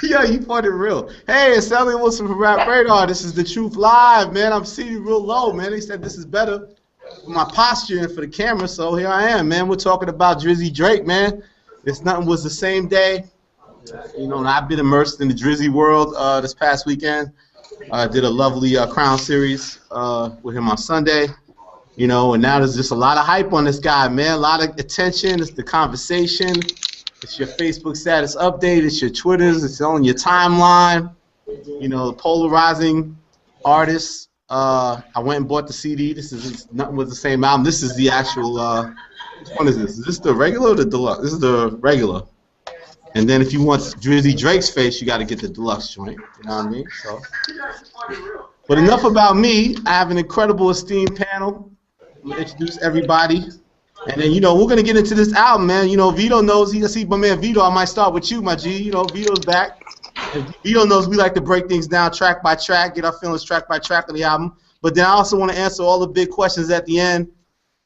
Yo, you pointed real. Hey, it's Elliott Wilson from Rap Radar. This is The Truth Live, man. I'm seated real low, man. They said this is better for my posture and for the camera, so here I am, man. We're talking about Drizzy Drake, man. It's nothing was the same day. You know, and I've been immersed in the Drizzy world this past weekend. I did a lovely Crown series with him on Sunday. You know, and now there's just a lot of hype on this guy, man. A lot of attention. It's the conversation. It's your Facebook status update. It's your Twitters. It's on your timeline. You know, polarizing artists. I went and bought the CD. This is nothing was the same album. This is the actual. Which one is this? Is this the regular or the deluxe? This is the regular. And then if you want Drizzy Drake's face, you got to get the deluxe joint. You know what I mean? So. But enough about me. I have an incredible esteemed panel. I'm going to introduce everybody. And then, you know, we're going to get into this album, man. You know, Vito knows. I see my man Vito. I might start with you, my G. You know, Vito's back. And Vito knows we like to break things down track by track, get our feelings track by track on the album. But then I also want to answer all the big questions at the end.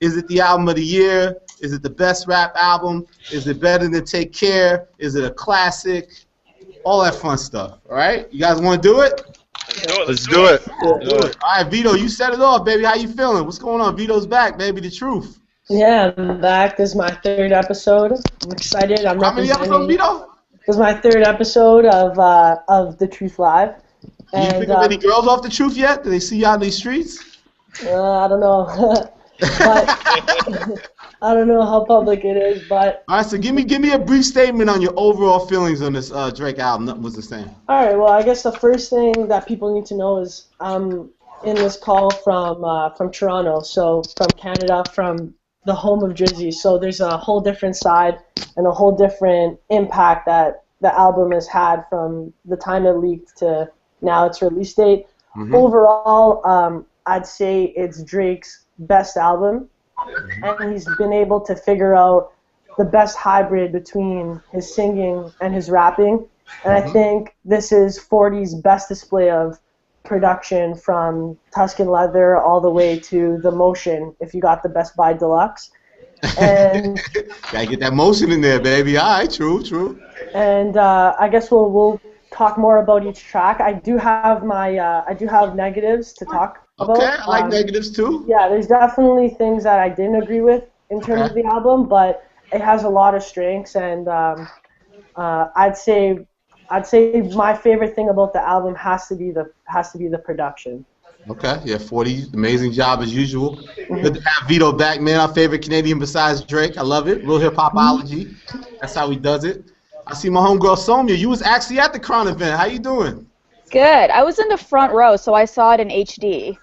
Is it the album of the year? Is it the best rap album? Is it better than Take Care? Is it a classic? All that fun stuff, all right? You guys want to do it? Let's do it. All right, Vito, you set it off, baby. How you feeling? What's going on? Vito's back, baby. The truth. Yeah, I'm back. This is my third episode. I'm excited. How many episodes, Vito? This is my third episode of The Truth Live. Did you pick up any girls off The Truth yet? Did they see you out in these streets? I don't know. But I don't know how public it is, but... All right, so give me a brief statement on your overall feelings on this Drake album. Nothing was the same. All right, well, I guess the first thing that people need to know is I'm in this call from Toronto, so from Canada, from the home of Drizzy. So there's a whole different side and a whole different impact that the album has had from the time it leaked to now its release date. Mm-hmm. Overall, I'd say it's Drake's best album. And he's been able to figure out the best hybrid between his singing and his rapping. And I think this is 40's best display of production from Tuscan Leather all the way to the Motion, if you got the Best Buy Deluxe. And gotta get that motion in there, baby. All right, true. And I guess we'll talk more about each track. I do have negatives to talk about. Okay, I like negatives too. Yeah, there's definitely things that I didn't agree with in terms of the album, but it has a lot of strengths, and I'd say my favorite thing about the album has to be the production. Okay, yeah, 40, amazing job as usual. Good to have Vito back, man. Our favorite Canadian besides Drake. I love it. Real hip-hopology. That's how he does it. I see my homegirl Somya. You was actually at the Crown event. How you doing? Good. I was in the front row, so I saw it in HD.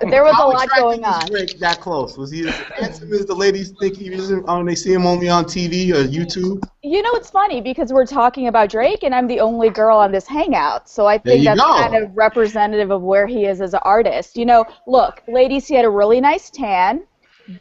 there was a lot going on. Drake that close? Was he as handsome as the ladies think he is when they see him only on TV or YouTube? You know, it's funny because we're talking about Drake, and I'm the only girl on this hangout, so I think that's kind of representative of where he is as an artist. You know, look, ladies, he had a really nice tan,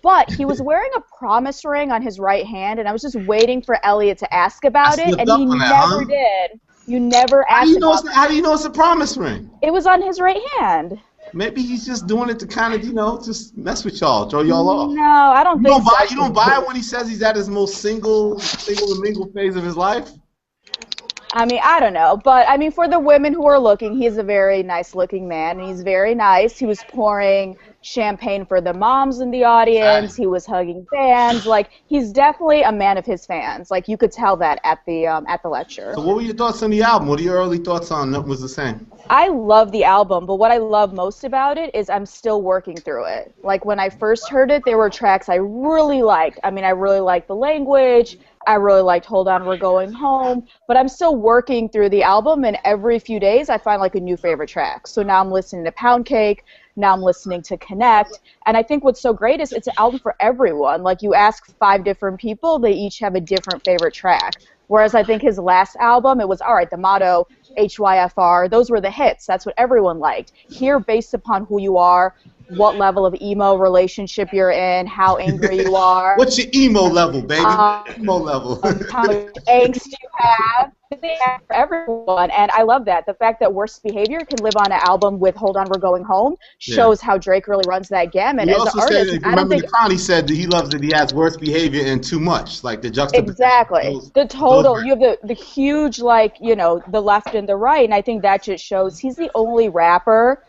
but he was wearing a promise ring on his right hand, and I was just waiting for Elliott to ask about it, and he never did. You never asked. How do you know it's a promise ring? It was on his right hand. Maybe he's just doing it to kind of, just mess with y'all, throw y'all off. No, I don't think so. You don't buy it when he says he's at his most single and mingle phase of his life? I mean, I don't know. But, I mean, for the women who are looking, he's a very nice-looking man. And he's very nice. He was pouring champagne for the moms in the audience. He was hugging fans. Like, he's definitely a man of his fans. Like, you could tell that at the lecture. So what were your thoughts on the album? What are your early thoughts on Nothing Was the Same? I love the album, but what I love most about it is I'm still working through it. Like, when I first heard it, there were tracks I really liked. I mean, I really liked the language. I really liked Hold On, We're Going Home. But I'm still working through the album, and every few days I find, like, a new favorite track. So now I'm listening to Pound Cake. Now I'm listening to Connect. And I think what's so great is it's an album for everyone. Like, you ask 5 different people, they each have a different favorite track. Whereas I think his last album, it was, all right, the motto, HYFR, those were the hits. That's what everyone liked. Here, based upon who you are, what level of emo relationship you're in, how angry you are. What's your emo level, baby? Emo level. How much angst you have. for everyone, and I love that. The fact that Worst Behavior can live on an album with Hold On, We're Going Home shows how Drake really runs that gamut He as also an said, artist. if you remember the crown, he said that he loves that he has Worst Behavior and Too Much, like the juxtaposition. Exactly. The total, you have the huge, like, you know, the left and the right, and I think that just shows he's the only rapper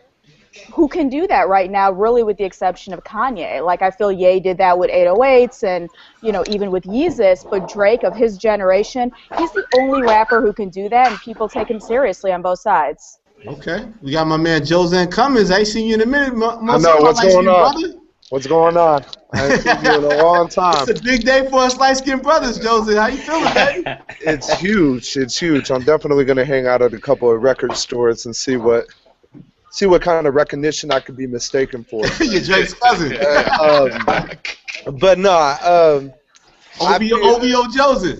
who can do that right now, really, with the exception of Kanye. Like, I feel Ye did that with 808s and, you know, even with Yeezus, but Drake of his generation, he's the only rapper who can do that, and people take him seriously on both sides. Okay. We got my man Josan Cummins. I ain't seen you in a minute. I know. What's going on? Brother. What's going on? I ain't seen you in a long time. It's a big day for us light-skinned brothers, Josan. How you feeling, baby? It's huge. It's huge. I'm definitely going to hang out at a couple of record stores and see what kind of recognition I could be mistaken for. You're Drake's cousin. But no. OVO Joseph.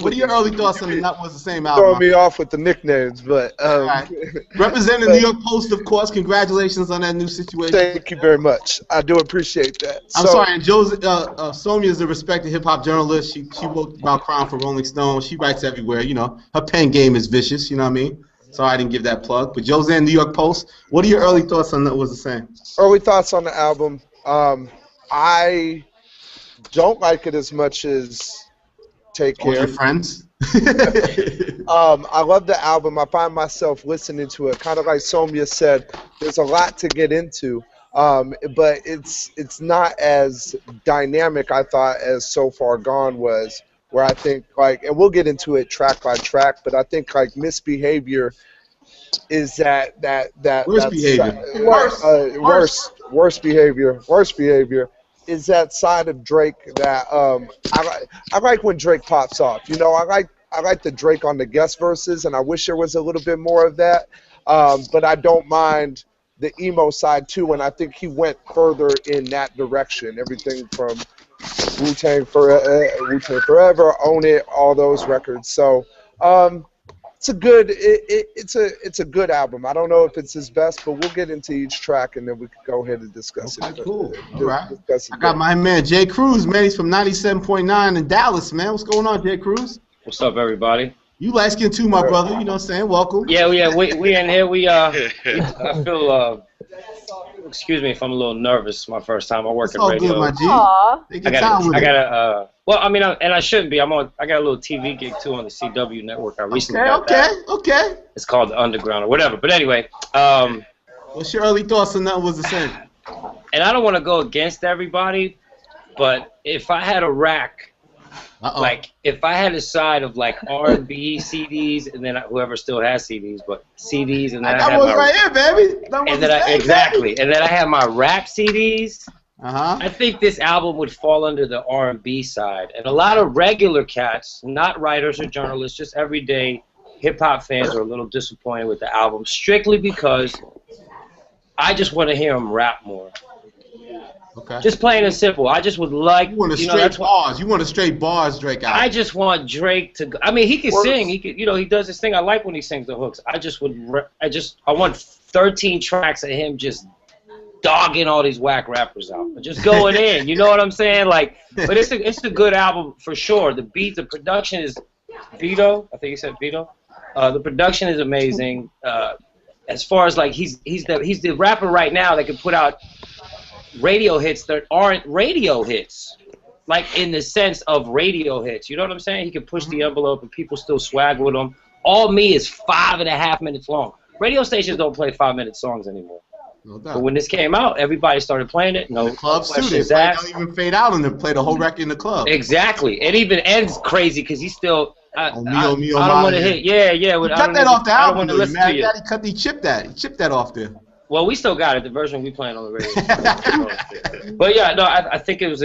What are your early thoughts on the Not Was the Same album? Throwing me off with the nicknames, but right. Representing the New York Post, of course. Congratulations on that new situation. Thank you very much. I do appreciate that. I'm sorry, and Somia is a respected hip hop journalist. She wrote about crime for Rolling Stone. She writes everywhere. You know, her pen game is vicious. You know what I mean? Sorry I didn't give that plug. But Josan, New York Post. What are your early thoughts on That Was the Same? Early thoughts on the album. I don't like it as much as Take Care. All your friends? I love the album. I find myself listening to it. Kind of like Somia said, there's a lot to get into. But it's not as dynamic, I thought, as So Far Gone was, where I think, like, and we'll get into it track by track, but I think, like, Misbehavior is that Worst Behavior. Worst behavior is that side of Drake that I like when Drake pops off. You know, I like the Drake on the guest verses, and I wish there was a little bit more of that. But I don't mind the emo side too, and I think he went further in that direction. Everything from Wu-Tang Forever, Own It, all those records. So it's a good album. I don't know if it's his best, but we'll get into each track and then we can go ahead and discuss it. Cool. All right. I got my man Jay Cruz, man. He's from 97.9 in Dallas, man. What's going on, Jay Cruz? What's up, everybody? You light skinned too, my brother. You know what I'm saying? Welcome. Yeah. We in here. I feel. Excuse me if I'm a little nervous. It's my first time. I work at radio. Good, my G. I gotta. Well, I mean, and I shouldn't be. I got a little TV gig too on the CW network. I recently got that. Okay. It's called The Underground or whatever. But anyway. What's your early thoughts on That Was the Same? And I don't want to go against everybody, but if I had a rack. Like, if I had a side of, like, R&B CDs, and then whoever still has CDs, but CDs, and then I had my... right here, baby. Exactly. And then I have my rap CDs. I think this album would fall under the R&B side. And a lot of regular cats, not writers or journalists, just everyday hip-hop fans are a little disappointed with the album, strictly because I just want to hear them rap more. Okay. Just plain and simple. I just would like. You want bars. You want a straight bars, Drake out. I just want Drake to. I mean, he can sing. He could. You know, he does his thing. I like when he sings the hooks. I want 13 tracks of him just dogging all these whack rappers out, just going in. You know what I'm saying? Like, but it's a good album for sure. The beat, the production is Vito. I think he said Vito. The production is amazing. As far as like he's the rapper right now that can put out radio hits that aren't radio hits, like in the sense of radio hits. You know what I'm saying? He can push the envelope and people still swag with him. All Me is 5.5 minutes long. Radio stations don't play 5-minute songs anymore. No doubt. But when this came out, everybody started playing it. No clubs too. They don't even fade out and they play the whole record in the club. Exactly. It even ends crazy because he's still. I don't want to hit. Yeah. Cut that off the album. Daddy cut. He chipped that. He chipped that off there. Well, we still got it, the version we playing on the radio. But yeah, no, I think it was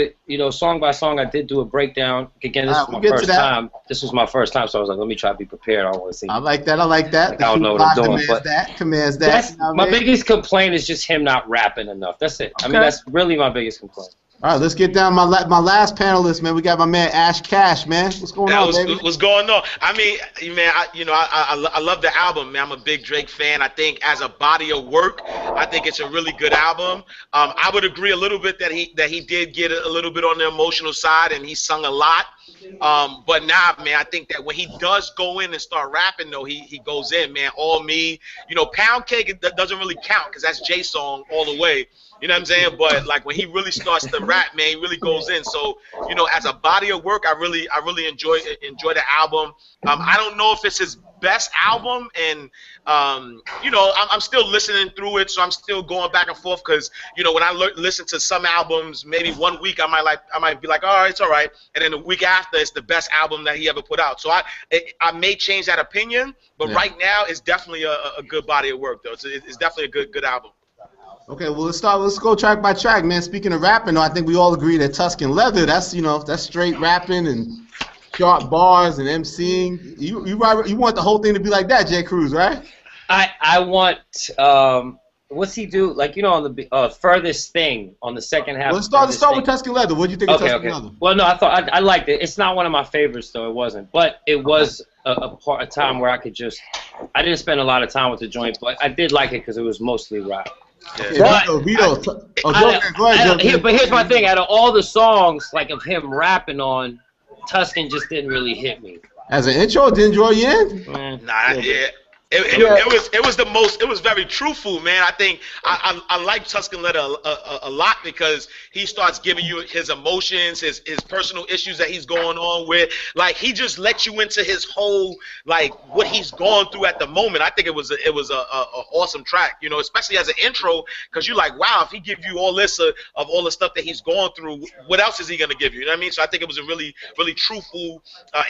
song by song. I did do a breakdown. Again, this was my first time. This was my first time, so I was like, let me try to be prepared. I don't want to see. I like that. Like, I don't know what I'm doing. But commands that. My biggest complaint is just him not rapping enough. That's it. I mean, that's really my biggest complaint. All right, let's get down my last panelist, man. We got my man Ash Cash, man. What's going on, baby? What's going on? I mean, man, I love the album, man. I'm a big Drake fan. I think as a body of work, I think it's a really good album. I would agree a little bit that he did get a little bit on the emotional side, and he sung a lot. But nah, man, I think that when he does go in and start rapping, though, he goes in, man. All Me, Pound Cake doesn't really count because that's Jay's song all the way. You know what I'm saying? But like when he really starts to rap, man, he really goes in. So, as a body of work, I really enjoy the album. I don't know if it's his best album, and I'm still listening through it, so I'm still going back and forth because when I listen to some albums, maybe 1 week I might be like, all right, it's all right, and then the week after it's the best album that he ever put out. So I may change that opinion, but right now it's definitely a good body of work though. It's definitely a good album. Okay, well let's go track by track, man. Speaking of rapping, though, I think we all agree that Tuscan Leather, that's that's straight rapping and sharp bars and MCing. You want the whole thing to be like that, J. Cruz, right? I want what's he do? Like on the Furthest Thing on the second half. Well, let's start with Tuscan Leather. What do you think of Tuscan Leather? Well, no, I liked it. It's not one of my favorites though. It wasn't, but it was a time where I didn't spend a lot of time with the joint, but I did like it because it was mostly rap. Yeah. But here's my thing. Out of all the songs like of him rapping on, Tuscan just didn't really hit me. As an intro, didn't draw you in? Nah, yeah. It was very truthful, man. I think I like Tuscan Leather a lot because he starts giving you his emotions, his personal issues that he's going on with. Like he just lets you into his whole what he's going through at the moment. I think it was a awesome track, especially as an intro because you're like, wow, if he gives you all this of all the stuff that he's going through, what else is he gonna give you? You know what I mean? So I think it was a really truthful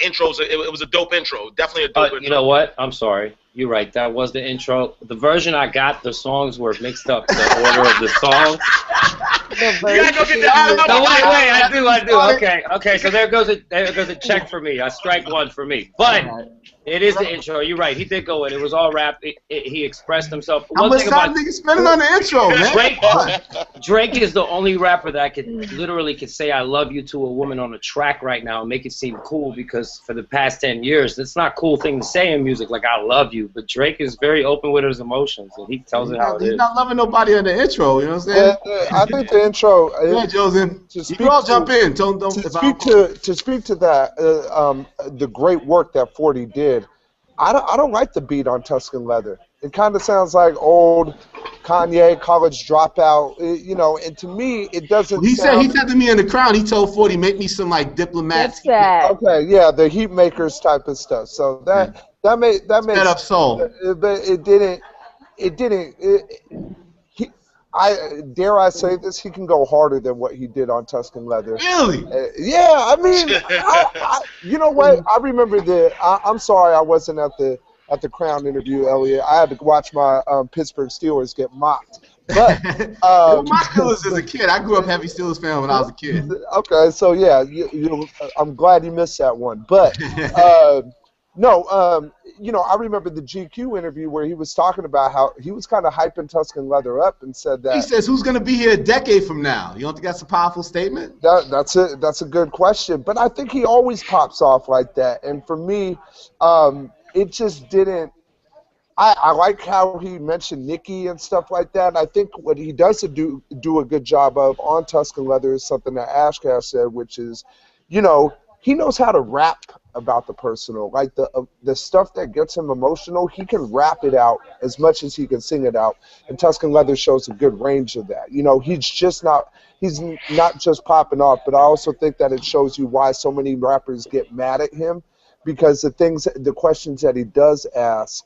intro. It was a dope intro, definitely a dope intro. You know what? I'm sorry. You're right. That was the intro. The version I got, the songs were mixed up. The order of the songs. You gotta go get that. No, wait. I do. Okay. So there goes a check for me. I strike one for me. But it is the intro. You're right. He did go in. It was all rap. He expressed himself. How much time niggas spending on the intro, man? Drake is the only rapper that could say I love you to a woman on a track right now and make it seem cool because for the past 10 years, it's not a cool thing to say in music like I love you. But Drake is very open with his emotions and he tells it how it is. He's not loving nobody on the intro, you know what I'm saying? I think the intro. Yeah, Joseph. You all jump in. To speak to that, the great work that 40 did. I don't like the beat on Tuscan Leather. It kind of sounds like old Kanye, College Dropout, and to me, it doesn't He said to me in the crowd, he told 40, make me some diplomats. What's that? Okay, yeah, the Heat Makers type of stuff. So that made Sped up soul. But it didn't. Dare I say this? He can go harder than what he did on Tuscan Leather. Really? Yeah, I mean, you know what? I remember I'm sorry I wasn't at the Crown interview, Elliott. I had to watch my Pittsburgh Steelers get mocked. But my Steelers as a kid. I grew up heavy Steelers fan when I was a kid. Okay, so yeah, I'm glad you missed that one. But no, I remember the GQ interview where he was talking about how he was kind of hyping Tuscan Leather up and said that he says, "Who's going to be here a decade from now?" You don't think that's a powerful statement? That's a good question, but I think he always pops off like that. And for me, it just didn't. I like how he mentioned Nicki and stuff like that. And I think what he does do a good job of on Tuscan Leather is something that Ashcast said, which is, he knows how to rap about the personal, like the stuff that gets him emotional. He can rap it out as much as he can sing it out, and Tuscan Leather shows a good range of that. He's not just popping off, but I also think that it shows you why so many rappers get mad at him, because the questions that he does ask.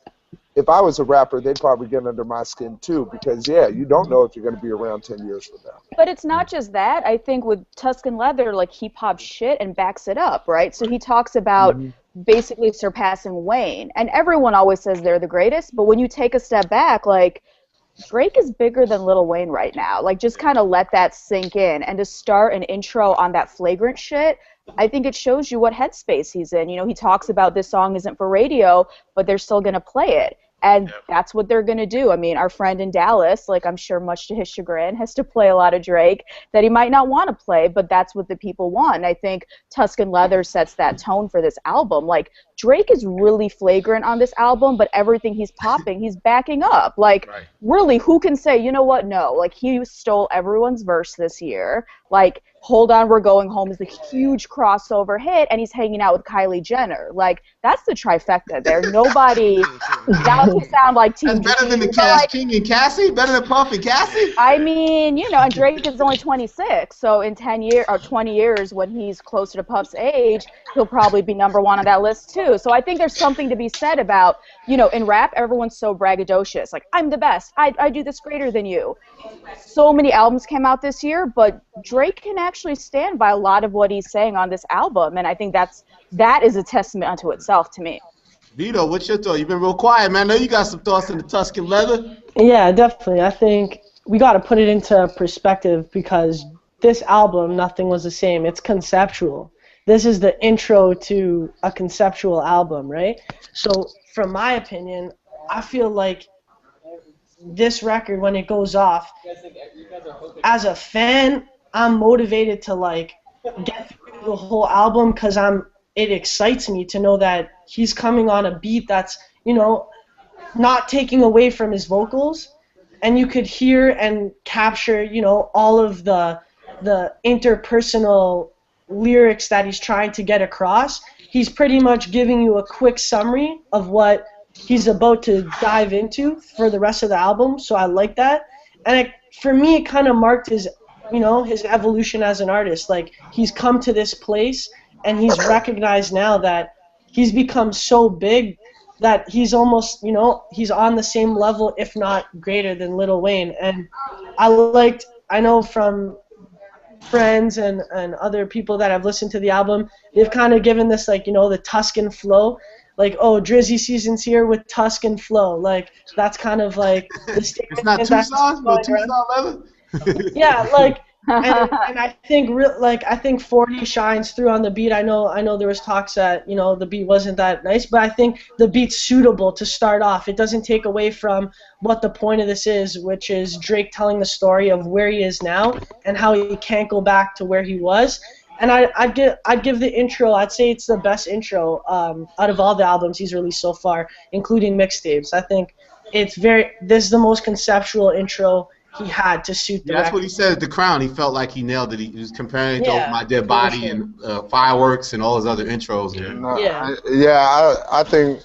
If I was a rapper, they'd probably get under my skin too, because you don't know if you're going to be around 10 years from now. But it's not just that. I think with Tuscan Leather, he pops shit and backs it up, right? So he talks about basically surpassing Wayne, and everyone always says they're the greatest. But when you take a step back, Drake is bigger than Lil Wayne right now. Just kind of let that sink in, and to start an intro on that flagrant shit. I think it shows you what headspace he's in. He talks about this song isn't for radio, but they're still going to play it. And that's what they're going to do. I mean, our friend in Dallas, like I'm sure much to his chagrin, has to play a lot of Drake that he might not want to play, but that's what the people want. And I think Tuscan Leather sets that tone for this album. Like, Drake is really flagrant on this album, but everything he's popping, he's backing up. Like, really, who can say, you know what, no. Like, he stole everyone's verse this year. Like, Hold On, We're Going Home is the huge crossover hit, and he's hanging out with Kylie Jenner. Like, that's the trifecta there. Nobody, that doesn't sound like Team That's better than the Cash King and Cassie? Better than Puff and Cassie? I mean, you know, and Drake is only 26, so in 10 years or 20 years, when he's closer to Puff's age, he'll probably be number one on that list too. So I think there's something to be said about, you know, in rap, everyone's so braggadocious. Like, I'm the best. I do this greater than you. So many albums came out this year, but Drake can actually stand by a lot of what he's saying on this album, and I think that is a testament unto itself to me. Vito, what's your thought? You've been real quiet, man. I know you got some thoughts on the Tuscan Leather. Yeah, definitely. I think we got to put it into perspective because this album, Nothing Was the Same, it's conceptual. This is the intro to a conceptual album, right? So, from my opinion, I feel like this record, when it goes off, as a fan, I'm motivated to, like, get through the whole album because it excites me to know that he's coming on a beat that's, you know, not taking away from his vocals, and you could hear and capture, you know, all of the interpersonal lyrics that he's trying to get across. He's pretty much giving you a quick summary of what he's about to dive into for the rest of the album, so I like that. And for me, it kind of marked his, you know, his evolution as an artist. Like, he's come to this place, and he's recognized now that he's become so big that he's almost, you know, he's on the same level, if not greater than Lil Wayne. And I know from friends and other people that have listened to the album, they've kind of given this, like, you know, the Tuscan flow. Like, oh, Drizzy season's here with Tuscan flow. Like, that's kind of like the statement. It's not two songs, but two-song Leather? Yeah, like, and I think 40 shines through on the beat. I know there was talks that, you know, the beat wasn't that nice, but I think the beat's suitable to start off. It doesn't take away from what the point of this is, which is Drake telling the story of where he is now and how he can't go back to where he was. And I'd give the intro, I'd say it's the best intro out of all the albums he's released so far, including mixtapes. I think this is the most conceptual intro he had to suit the That's record. what he said at The Crown. He felt like he nailed it. He was comparing it to Over My Dead Body and Fireworks and all his other intros. I think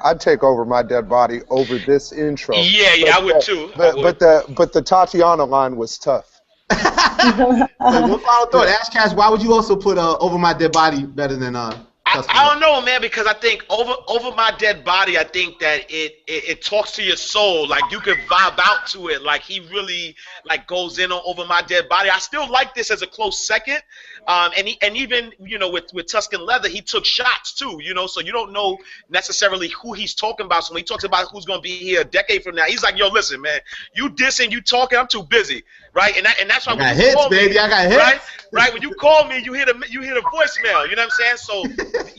I'd take Over My Dead Body over this intro. Yeah, I would too. But the Tatiana line was tough. One final thought. Ash Cash, why would you also put Over My Dead Body better than I don't know, man, because I think over My Dead Body, I think that it talks to your soul. Like, you could vibe out to it. Like, he really, like, goes in on Over My Dead Body. I still like this as a close second. And even, you know, with Tuscan Leather, he took shots too, you know, so you don't know necessarily who he's talking about. So when he talks about who's going to be here a decade from now, he's like, yo, listen, man, you dissing, you talking, I'm too busy, right? And that's why I got hits, baby. I got hits. Right? When you call me, you hear the voicemail, you know what I'm saying? So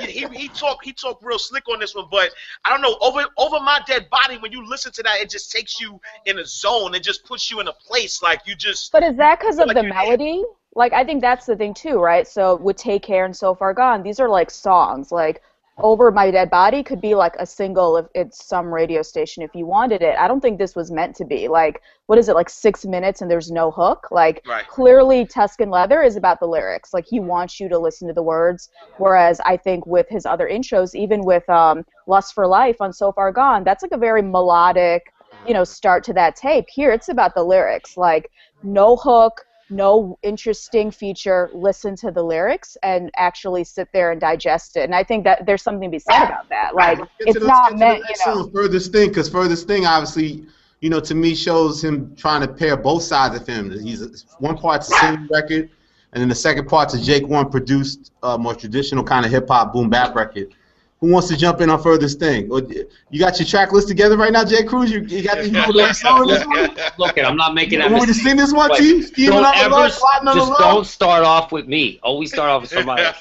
he talked real slick on this one, but I don't know, over My Dead Body, when you listen to that, it just takes you in a zone. It just puts you in a place, like, you just. But is that because of the melody? Like, I think that's the thing too, right? So with Take Care and So Far Gone, these are like songs. Like, Over My Dead Body could be like a single if it's some radio station if you wanted it. I don't think this was meant to be. Like, what is it, like 6 minutes and there's no hook? Like, Clearly Tuscan Leather is about the lyrics. Like, he wants you to listen to the words. Whereas I think with his other intros, even with Lust for Life on So Far Gone, that's like a very melodic, you know, start to that tape. Here, it's about the lyrics. Like, no hook, no interesting feature, listen to the lyrics and actually sit there and digest it. And I think that there's something to be said about that. Like, it's not meant, you know. Furthest Thing, because Furthest Thing, obviously, you know, to me shows him trying to pair both sides of him. One part's a singing record, and then the second part's a Jake One produced, more traditional kind of hip-hop boom bap record. Who wants to jump in on Furthest Thing? You got your track list together right now, Jay Cruz? You got the song this one? Look, I'm not making that mistake. You want me to sing this one, T? Don't start off with me. Always start off with somebody else.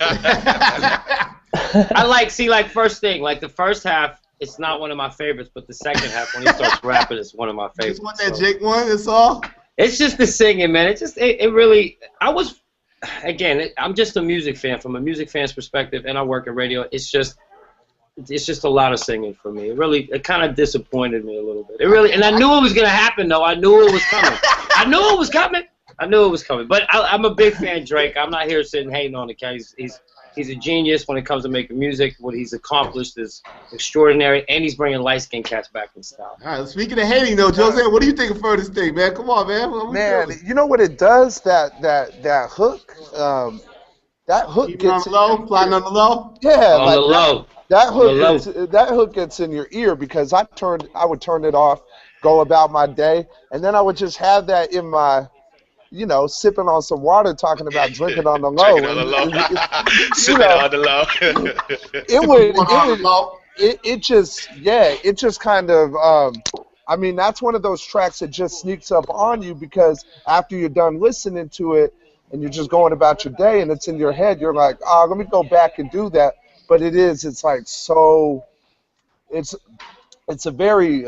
I like First Thing, like the first half, it's not one of my favorites, but the second half when he starts rapping is one of my favorites. Just want that Jake one, that's all? It's just the singing, man. It really, I'm just a music fan. From a music fan's perspective, and I work in radio, it's just a lot of singing for me. It kind of disappointed me a little bit. And I knew it was going to happen, though. I knew it was coming. I knew it was coming. But I'm a big fan of Drake. I'm not here sitting hating on the guy. He's a genius when it comes to making music. What he's accomplished is extraordinary, and he's bringing light-skinned cats back in style. All right, speaking of hating, though, Jose, what do you think of Furthest Thing, man? Come on, man. Man, you know what it does? That hook, that hook Keep on the low, flying on the low? Yeah. On the low. That hook gets in your ear because I would turn it off, go about my day, and then I would just have that in my, sipping on some water, talking about drinking on the low. Drinking on the low. Sipping on the low. It just kind of, that's one of those tracks that just sneaks up on you because after you're done listening to it and you're just going about your day and it's in your head, you're like, let me go back and do that. But it's like so, it's a very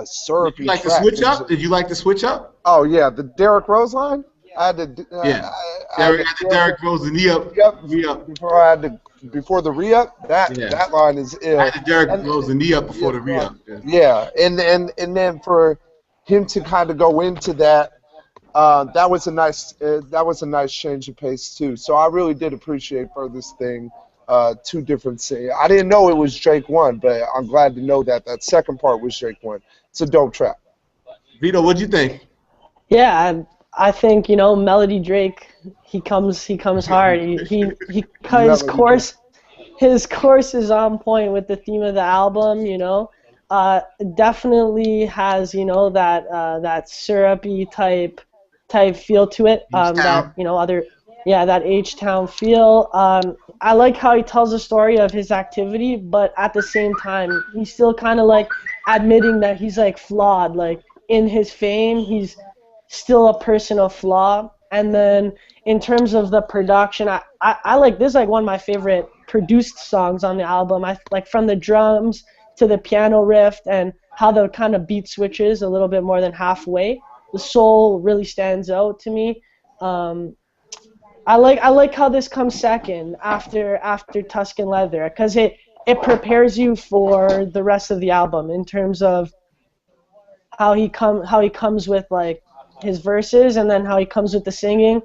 syrupy. Did you like the switch up? Did you like the switch up? Oh yeah, the Derrick Rose line. I had to. Derrick Rose the knee up. Re-up. Before the re-up, that line is ill. I had the Derrick Rose the knee up before the re-up. Yeah, and then for him to kind of go into that, that was a nice change of pace too. So I really did appreciate Furthest Thing. Two different singing. I didn't know it was Drake 1, but I'm glad to know that second part was Drake 1. It's a dope track. Vito, what'd you think? Yeah, I think Melody Drake. He comes hard. His course is on point with the theme of the album. Definitely has that syrupy type feel to it. That H-Town feel. I like how he tells the story of his activity, but at the same time, he's still kind of like admitting that he's like flawed. Like in his fame, he's still a person of flaw. And then in terms of the production, I like this. Is like one of my favorite produced songs on the album. I like from the drums to the piano riff and how the kind of beat switches a little bit more than halfway. The soul really stands out to me. I like how this comes second after Tuscan Leather because it prepares you for the rest of the album in terms of how he comes with like his verses and then how he comes with the singing.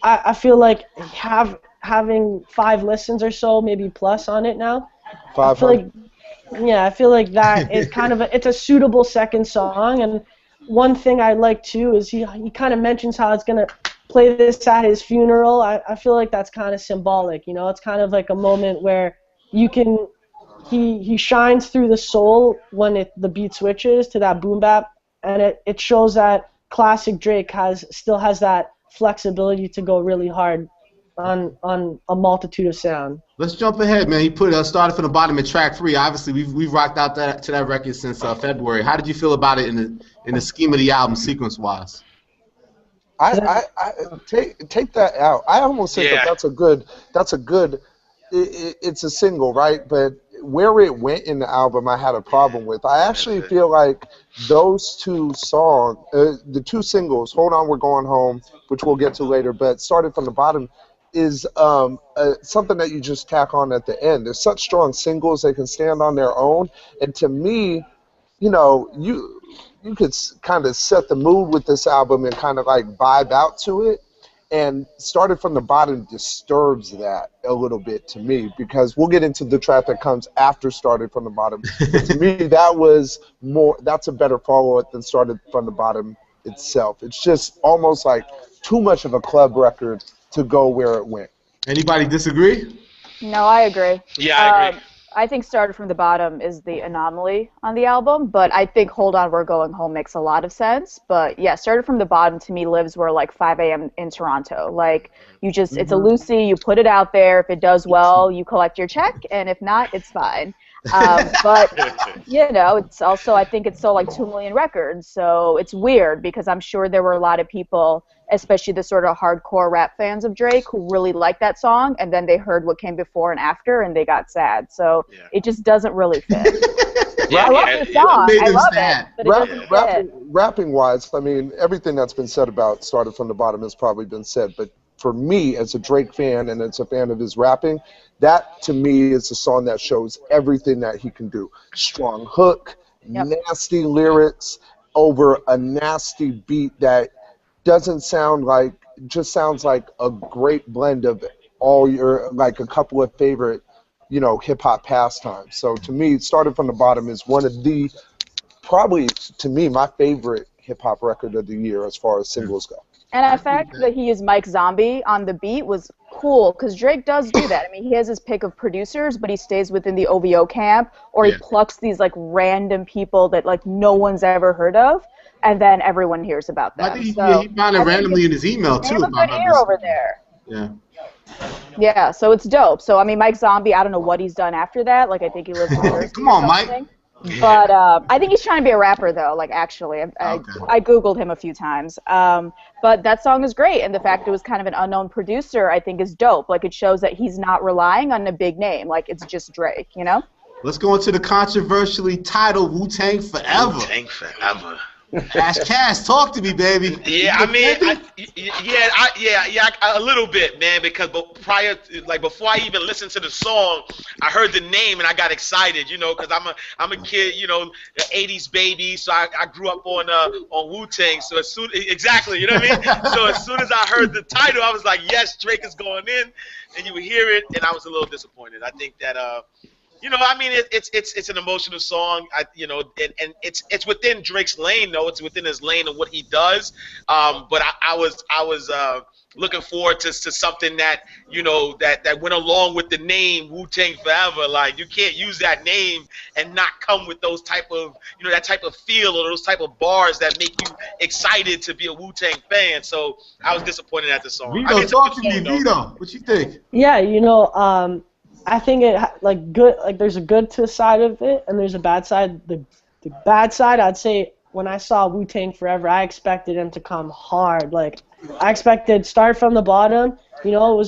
I feel like having 5 listens or so, maybe plus on it now. 500. I feel like that is kind of it's a suitable second song. And one thing I like too is he kind of mentions how it's gonna play this at his funeral. I feel like that's kind of symbolic, it's kind of like a moment where he shines through the soul when the beat switches to that boom bap, and it shows that classic Drake still has that flexibility to go really hard on a multitude of sound. Let's jump ahead, man. He started from the bottom at track 3. Obviously, we've rocked out to that record since February. How did you feel about it in the scheme of the album, sequence-wise? I take that out. I almost think that's a good. It's a single, right? But where it went in the album, I had a problem with. I actually feel like those two songs, the two singles, "Hold On, We're Going Home," which we'll get to later, but started from the bottom, is something that you just tack on at the end. They're such strong singles; they can stand on their own. And to me, you could kind of set the mood with this album and kind of like vibe out to it. And Started from the Bottom disturbs that a little bit to me because we'll get into the track that comes after Started from the Bottom. But to me, that's a better follow-up than Started from the Bottom itself. It's just almost like too much of a club record to go where it went. Anybody disagree? No, I agree. Yeah, I agree. I think Started from the Bottom is the anomaly on the album, but I think Hold On, We're Going Home makes a lot of sense. But yeah, Started from the Bottom to me lives where like 5 a.m. in Toronto. Like it's a Lucy, you put it out there. If it does well, you collect your check, and if not, it's fine. But you know, it's also, I think it sold like 2 million records, so it's weird because I'm sure there were a lot of people, especially the sort of hardcore rap fans of Drake, who really liked that song, and then they heard what came before and after, and they got sad. So it just doesn't really fit. I love the song, I love it, but it doesn't fit. Rapping wise, I mean, everything that's been said about Started from the Bottom has probably been said, but for me, as a Drake fan and as a fan of his rapping, that to me is a song that shows everything that he can do. Strong hook, nasty lyrics over a nasty beat that doesn't sound like, just sounds like a great blend of all your, like a couple of favorite, you know, hip hop pastimes. So to me, Started from the Bottom is one of the, probably to me, my favorite hip hop record of the year as far as singles go. And the fact that he used Mike Zombie on the beat was cool, because Drake does do that. I mean, he has his pick of producers, but he stays within the OVO camp, or he plucks these like random people that like no one's ever heard of, and then everyone hears about them. I think he found it randomly in his email too. They have a good ear over there. Yeah. Yeah, so it's dope. So I mean, Mike Zombie, I don't know what he's done after that. Like, I think he lives in Jersey. Come on, Mike. But I think he's trying to be a rapper, though. Like, actually, I Googled him a few times. But that song is great, and the fact it was kind of an unknown producer, I think, is dope. Like, it shows that he's not relying on a big name. Like, it's just Drake, you know? Let's go into the controversially titled Wu-Tang Forever. Wu-Tang Forever. Cash, talk to me, baby. Yeah, I mean, a little bit, man. Because prior, like before I even listened to the song, I heard the name and I got excited, you know, because I'm a kid, you know, the '80s baby, so I grew up on Wu-Tang. So as soon, exactly, you know what I mean. So as soon as I heard the title, I was like, yes, Drake is going in, and you would hear it, and I was a little disappointed. I think that you know, I mean, it's an emotional song, you know, and it's within Drake's lane, though. It's within his lane of what he does. But I was looking forward to something that, you know, that went along with the name Wu-Tang Forever. Like, you can't use that name and not come with those type of, you know, that type of feel or those type of bars that make you excited to be a Wu-Tang fan. So I was disappointed at the song. Vito, talk to me, Vito. What you think? Yeah, you know, I think it good. Like, there's a good to side of it, and there's a bad side. The bad side, I'd say, when I saw Wu-Tang Forever, I expected him to come hard. Like, I expected Start from the Bottom. You know,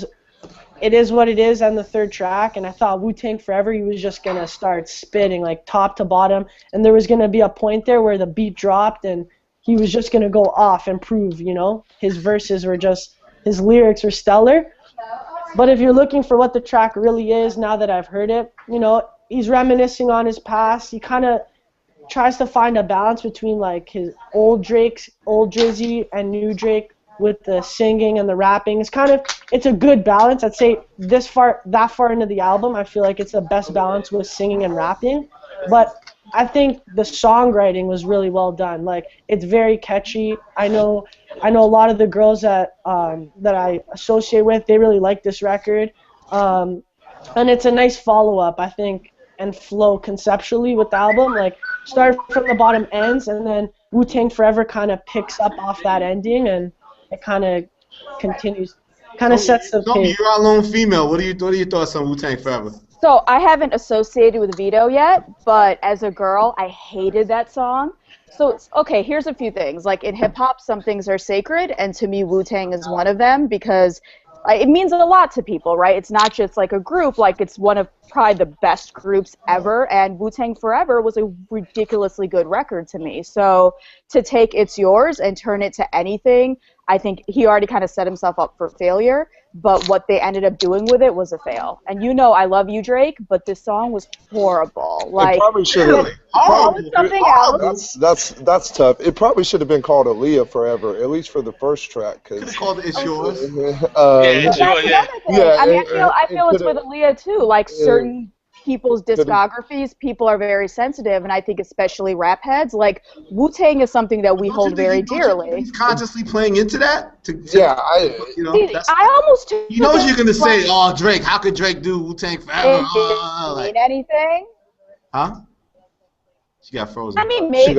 it is what it is on the third track, and I thought Wu-Tang Forever, he was just gonna start spitting like top to bottom, and there was gonna be a point there where the beat dropped, and he was just gonna go off and prove, you know, his verses were just, his lyrics were stellar. But if you're looking for what the track really is, now that I've heard it, you know, he's reminiscing on his past. He kind of tries to find a balance between, like, his old Drake's, old Drizzy, and new Drake with the singing and the rapping. It's a good balance. I'd say that far into the album, I feel like it's the best balance with singing and rapping. But I think the songwriting was really well done. Like, it's very catchy. I know a lot of the girls that I associate with, they really like this record. And it's a nice follow-up, I think, and flow conceptually with the album. Like, Start from the Bottom ends, and then Wu-Tang Forever kind of picks up off that ending, and it kind of continues, kind of sets the pace. You're our lone female. What are your thoughts on Wu-Tang Forever? So I haven't associated with Vito yet, but as a girl, I hated that song. So, okay, here's a few things. Like, in hip-hop, some things are sacred, and to me, Wu-Tang is one of them, because it means a lot to people, right? It's not just like a group, like, it's one of probably the best groups ever, and Wu-Tang Forever was a ridiculously good record to me. So to take It's Yours and turn it to anything, I think he already kind of set himself up for failure, but what they ended up doing with it was a fail. And you know I love you, Drake, but this song was horrible. Like, it probably should have. Something else. That's tough. It probably should have been called Aaliyah Forever, at least for the first track. Could have called it It's Yours. It's yours, yeah. I mean, I feel it's with Aaliyah too. Like, certain people's discographies, people are very sensitive, and I think especially rap heads, like, Wu-Tang is something that we hold very dearly. He's consciously playing into that? You know, I almost... You know you're going to say, oh, Drake, how could Drake do Wu-Tang Forever? It didn't mean anything. Huh? She got frozen. I mean, maybe,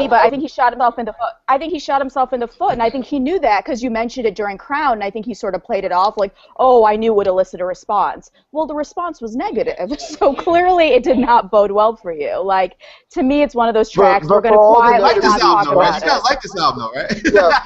but I think he shot himself in the foot. I think he shot himself in the foot, and I think he knew that because you mentioned it during Crown, and I think he sort of played it off like, oh, I knew would elicit a response. Well, the response was negative, so clearly it did not bode well for you. Like, to me, it's one of those tracks we're going to quietly not talk about it. You guys like this album, though, right? Yeah,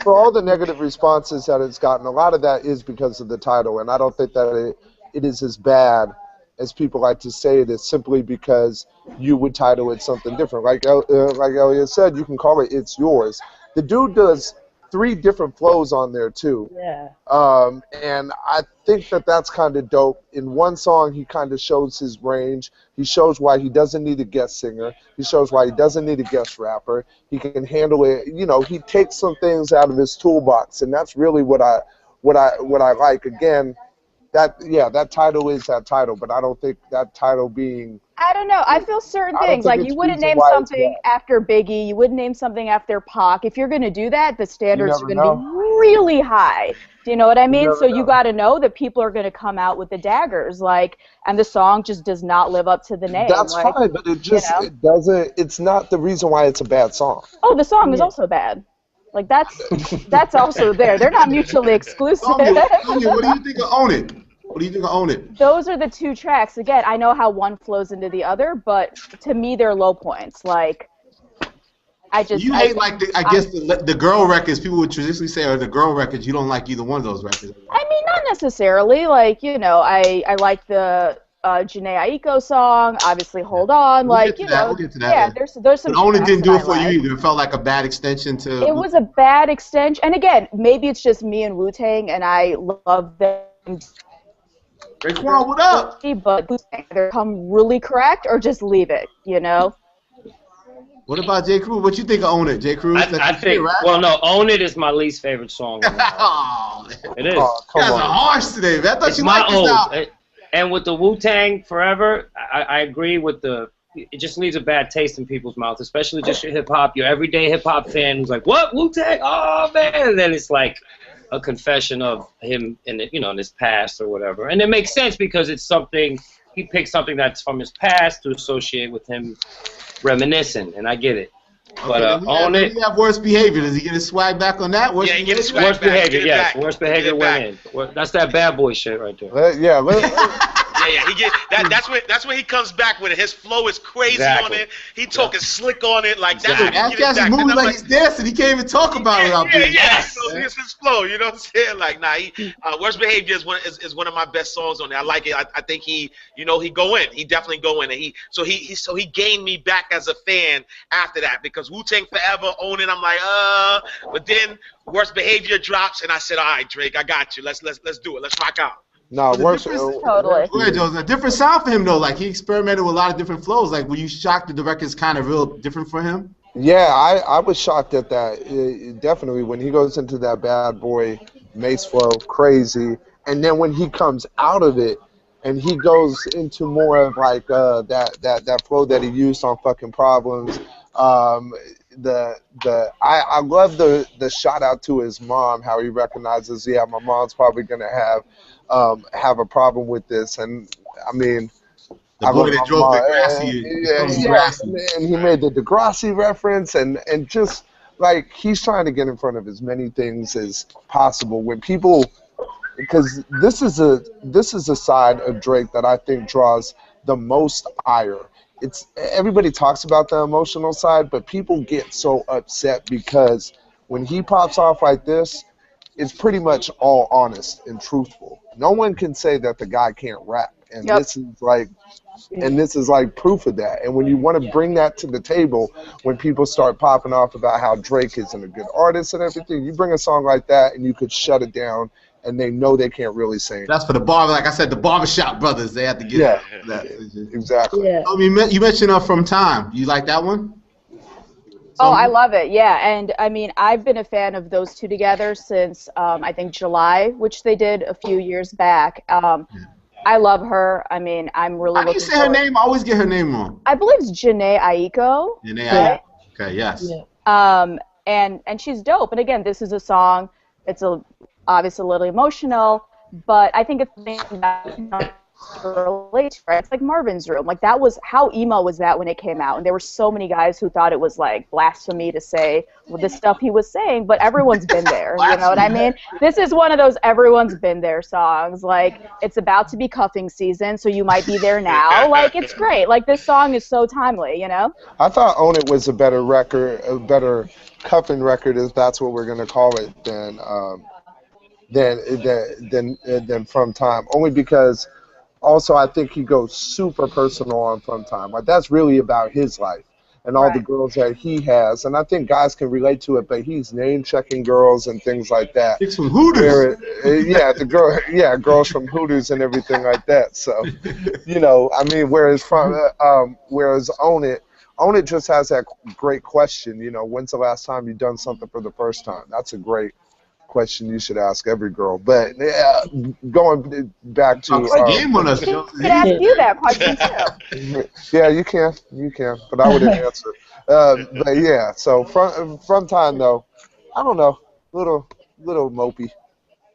for all the negative responses that it's gotten, a lot of that is because of the title, and I don't think that it is as bad as people like to say it is simply because you would title it something different. Like Elliott said, you can call it It's Yours. The dude does 3 different flows on there, too. Yeah. And I think that that's kind of dope. In one song, he kind of shows his range. He shows why he doesn't need a guest singer. He shows why he doesn't need a guest rapper. He can handle it. You know, he takes some things out of his toolbox, and that's really what I like. Again, that title is that title, but I don't think that title being... I don't know. I feel certain things. Like, you wouldn't name something after Biggie. You wouldn't name something after Pac. If you're going to do that, the standards are going to be really high. Do you know what I mean? So you got to know that people are going to come out with the daggers. Like, and the song just does not live up to the name. That's fine, but it just it doesn't... It's not the reason why it's a bad song. Oh, the song is also bad. Like, that's also there. They're not mutually exclusive. What do you think of Own It? What do you think of Own It? Those are the 2 tracks. Again, I know how one flows into the other, but to me, they're low points. Like, I guess the girl records. People would traditionally say are the girl records. You don't like either one of those records. I mean, not necessarily. Like, you know, I like the Janae Aiko song. Obviously, Hold On. We'll get to that. Yeah, there's some. But Own It didn't do it for you either. It felt like a bad extension to. It was a bad extension, and again, maybe it's just me and Wu-Tang, and I love them. Raekwon, what up? But either come really correct or just leave it, you know? What about J. Crew? What you think of Own It, J. Crew? I think, well, no, Own It is my least favorite song. It is. Oh, you guys are harsh today, man. I thought you liked this album. And with the Wu-Tang Forever, I agree with it just leaves a bad taste in people's mouths, especially just your hip-hop, your everyday hip-hop fan who's like, what, Wu-Tang? Oh, man. And then it's like a confession of him in his past or whatever. And it makes sense because it's something, he picked something that's from his past to associate with him reminiscing, and I get it. But Own It. We have Worst Behavior. Does he get his swag back on that? Worst Behavior, yes. Worst Behavior went in. That's that bad boy shit right there. He get that's when he comes back with it. His flow is crazy on it. He talking slick on it like that. That's is moving like he's dancing. He can't even talk about it out there. So it's his flow. You know what I'm saying? Like, Worst Behavior is one of my best songs on there. I like it. I think he go in. He definitely go in, and he gained me back as a fan after that because Wu-Tang Forever, Own It. I'm like, but then Worst Behavior drops, and I said, all right, Drake, I got you. Let's do it. Let's rock out. No, totally. Go ahead, Joe. A different sound for him though. Like he experimented with a lot of different flows. Like, were you shocked that the record's kind of real different for him? Yeah, I was shocked at that. Definitely when he goes into that bad boy Mace flow, crazy, and then when he comes out of it and he goes into more of like that flow that he used on Fucking Problems. I love the shout out to his mom, how he recognizes, my mom's probably gonna have a problem with this, and I mean, the boy that drove and he made the Degrassi reference, and just like he's trying to get in front of as many things as possible when people, because this is a side of Drake that I think draws the most ire. Everybody talks about the emotional side, but people get so upset because when he pops off like this, it's pretty much all honest and truthful. No one can say that the guy can't rap, and this is like proof of that. And when you want to bring that to the table, when people start popping off about how Drake isn't a good artist and everything, you bring a song like that and you could shut it down, and they know they can't really say it. That's for the like I said, the barbershop brothers. They have to get that. Exactly. Yeah. You mentioned From Time. You like that one? Oh, I love it, yeah. And, I mean, I've been a fan of those two together since, I think, July, which they did a few years back. I love her. I mean, I'm really looking How do you say her name? I always get her name wrong. I believe it's Janae Aiko. Janae Aiko. Okay, yes. Yeah. And she's dope. And, again, this is a song. It's obviously a little emotional, but I think it's relate to, right? It's like Marvin's Room. Like, that was, how emo was that when it came out? And there were so many guys who thought it was like blasphemy to say the stuff he was saying, but everyone's been there. You know what I mean? This is one of those everyone's been there songs. Like, it's about to be cuffing season, so you might be there now. Like, it's great. Like, this song is so timely, you know? I thought Own It was a better record, a better cuffing record, if that's what we're gonna call it, than From Time. Only because also I think he goes super personal on From Time. Like, that's really about his life and all the girls that he has, and I think guys can relate to it. But he's name checking girls and things like that. It's from Hooters. Girls from Hooters and everything like that. So, you know, I mean, whereas Own It just has that great question. You know, when's the last time you've done something for the first time? That's a great question you should ask every girl. But going back to game on us. I could ask you that question too. Yeah, you can, but I wouldn't answer. But yeah, so from Time though, I don't know, little mopey,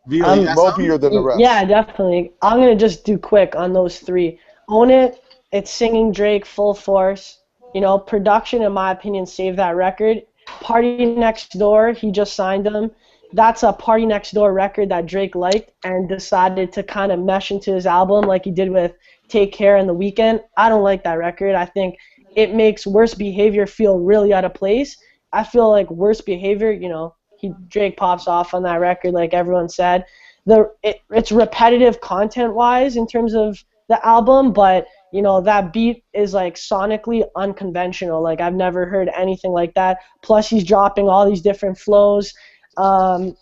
mopier than the rest. Yeah, definitely. I'm gonna just do quick on those three. Own It, it's singing Drake full force. You know, production, in my opinion, saved that record. Party Next Door, he just signed them. That's a Party Next Door record that Drake liked and decided to kind of mesh into his album like he did with Take Care and The Weeknd. I don't like that record. I think it makes Worst Behavior feel really out of place. I feel like Worst Behavior, you know, Drake pops off on that record like everyone said. It's repetitive content-wise in terms of the album, but, you know, that beat is like sonically unconventional. Like, I've never heard anything like that. Plus, he's dropping all these different flows. And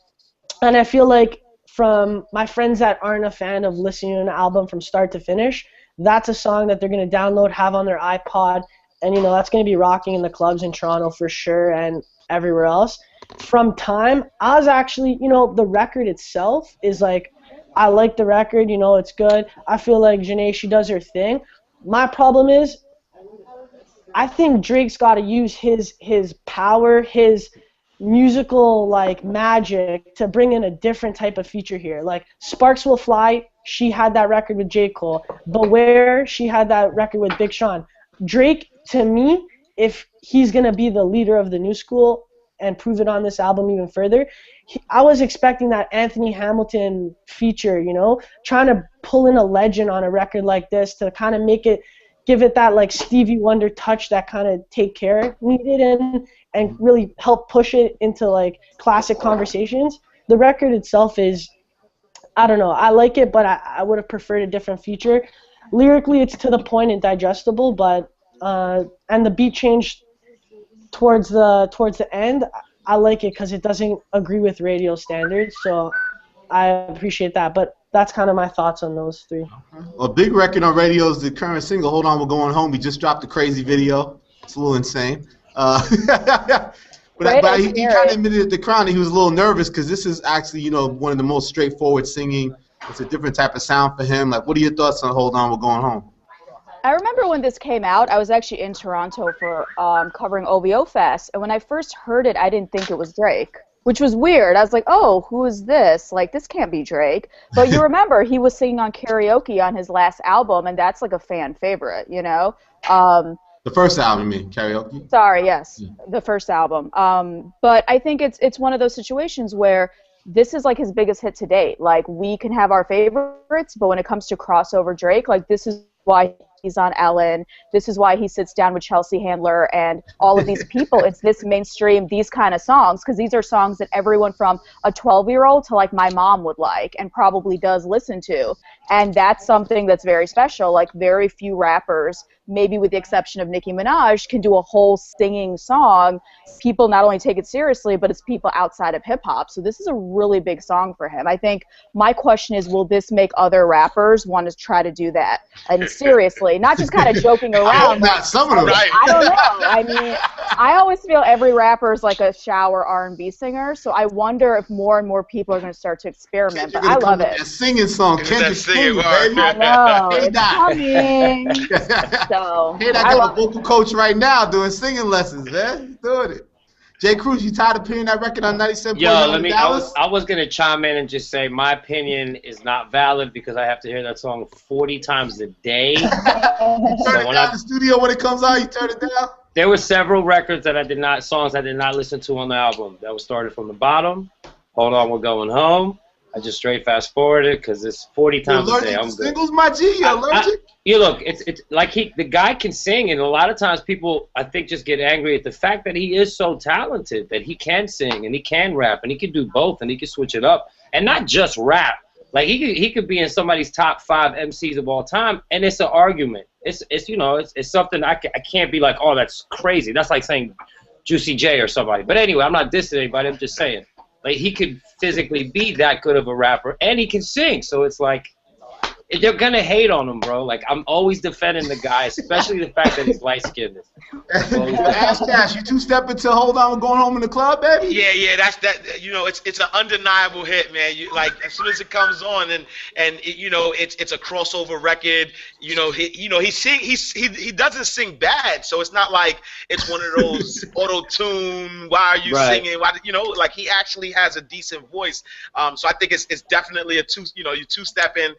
I feel like from my friends that aren't a fan of listening to an album from start to finish, that's a song that they're going to download, have on their iPod, and, you know, that's going to be rocking in the clubs in Toronto for sure and everywhere else. From Time, I was actually, you know, the record itself is like, I like the record, you know, it's good. I feel like Janae, she does her thing. My problem is, I think Drake's got to use his power, his musical like magic to bring in a different type of feature here. Like Sparks Will Fly, she had that record with J. Cole. Beware, she had that record with Big Sean. Drake, to me, if he's gonna be the leader of the new school and prove it on this album even further, I was expecting that Anthony Hamilton feature, you know, trying to pull in a legend on a record like this to kind of give it that like Stevie Wonder touch that kind of Take Care needed and really help push it into like classic conversations. The record itself is, I don't know, I like it, but I would have preferred a different feature. Lyrically, it's to the point and digestible, but and the beat change towards the end, I like it because it doesn't agree with radio standards, so I appreciate that. But that's kind of my thoughts on those three. A big record on radio is the current single, Hold On, We're Going Home. He just dropped a crazy video. It's a little insane. But he kind of admitted at the Crown that he was a little nervous because this is actually, you know, one of the most straightforward singing. It's a different type of sound for him. Like, what are your thoughts on Hold On, We're Going Home? I remember when this came out, I was actually in Toronto for covering OVO Fest, and when I first heard it, I didn't think it was Drake, which was weird. I was like, oh, who is this? Like, this can't be Drake. But you remember, he was singing on karaoke on his last album, and that's like a fan favorite, you know? The first album, you mean, karaoke? Sorry, yes, the first album. But I think it's one of those situations where this is like his biggest hit to date. Like, we can have our favorites, but when it comes to crossover Drake, like, this is why he's on Ellen. This is why he sits down with Chelsea Handler and all of these people. It's this mainstream, these kind of songs, because these are songs that everyone from a 12-year-old to like my mom would like and probably does listen to. And that's something that's very special. Like, very few rappers, maybe with the exception of Nicki Minaj, can do a whole singing song. People not only take it seriously, but it's people outside of hip-hop. So this is a really big song for him. I think my question is, will this make other rappers want to try to do that? And seriously, not just kind of joking around. Not some of them. I don't know. I mean, I always feel every rapper is like a shower R&B singer, so I wonder if more and more people are going to start to experiment. But I love it. A singing song, Kendrick singing, baby. I know. It's coming. So, I got a vocal coach right now doing singing lessons, man. He's doing it. Jay Cruz, you tired of hearing that record on 97.9 Dallas? I was gonna chime in and just say my opinion is not valid because I have to hear that song 40 times a day. You turn it down in the studio when it comes out. You turn it down. There were several records that songs I did not listen to on the album. That was started from the bottom. Hold on, we're going home. I just straight fast forwarded because it's 40 times a day. I'm good. Singles, my G. You're allergic. You look, it's like the guy can sing, and a lot of times people I think just get angry at the fact that he is so talented that he can sing and he can rap and he can do both and he can switch it up and not just rap. Like he could be in somebody's top 5 MCs of all time, and it's an argument. It's something I can't be like, oh, that's crazy. That's like saying Juicy J or somebody. But anyway, I'm not dissing anybody. I'm just saying. Like, he could physically be that good of a rapper, and he can sing. So it's like, they're going to hate on him, bro. Like, I'm always defending the guy, especially the fact that he's light-skinned. Ask Cash, you two-stepping to Hold On, We're Going Home in the Club, baby? Yeah, that's it's an undeniable hit, man. Like, as soon as it comes on, and it's a crossover record. He doesn't sing bad, so it's not like it's one of those auto-tune. Why are you singing? Why like he actually has a decent voice. So I think it's definitely you two-stepping.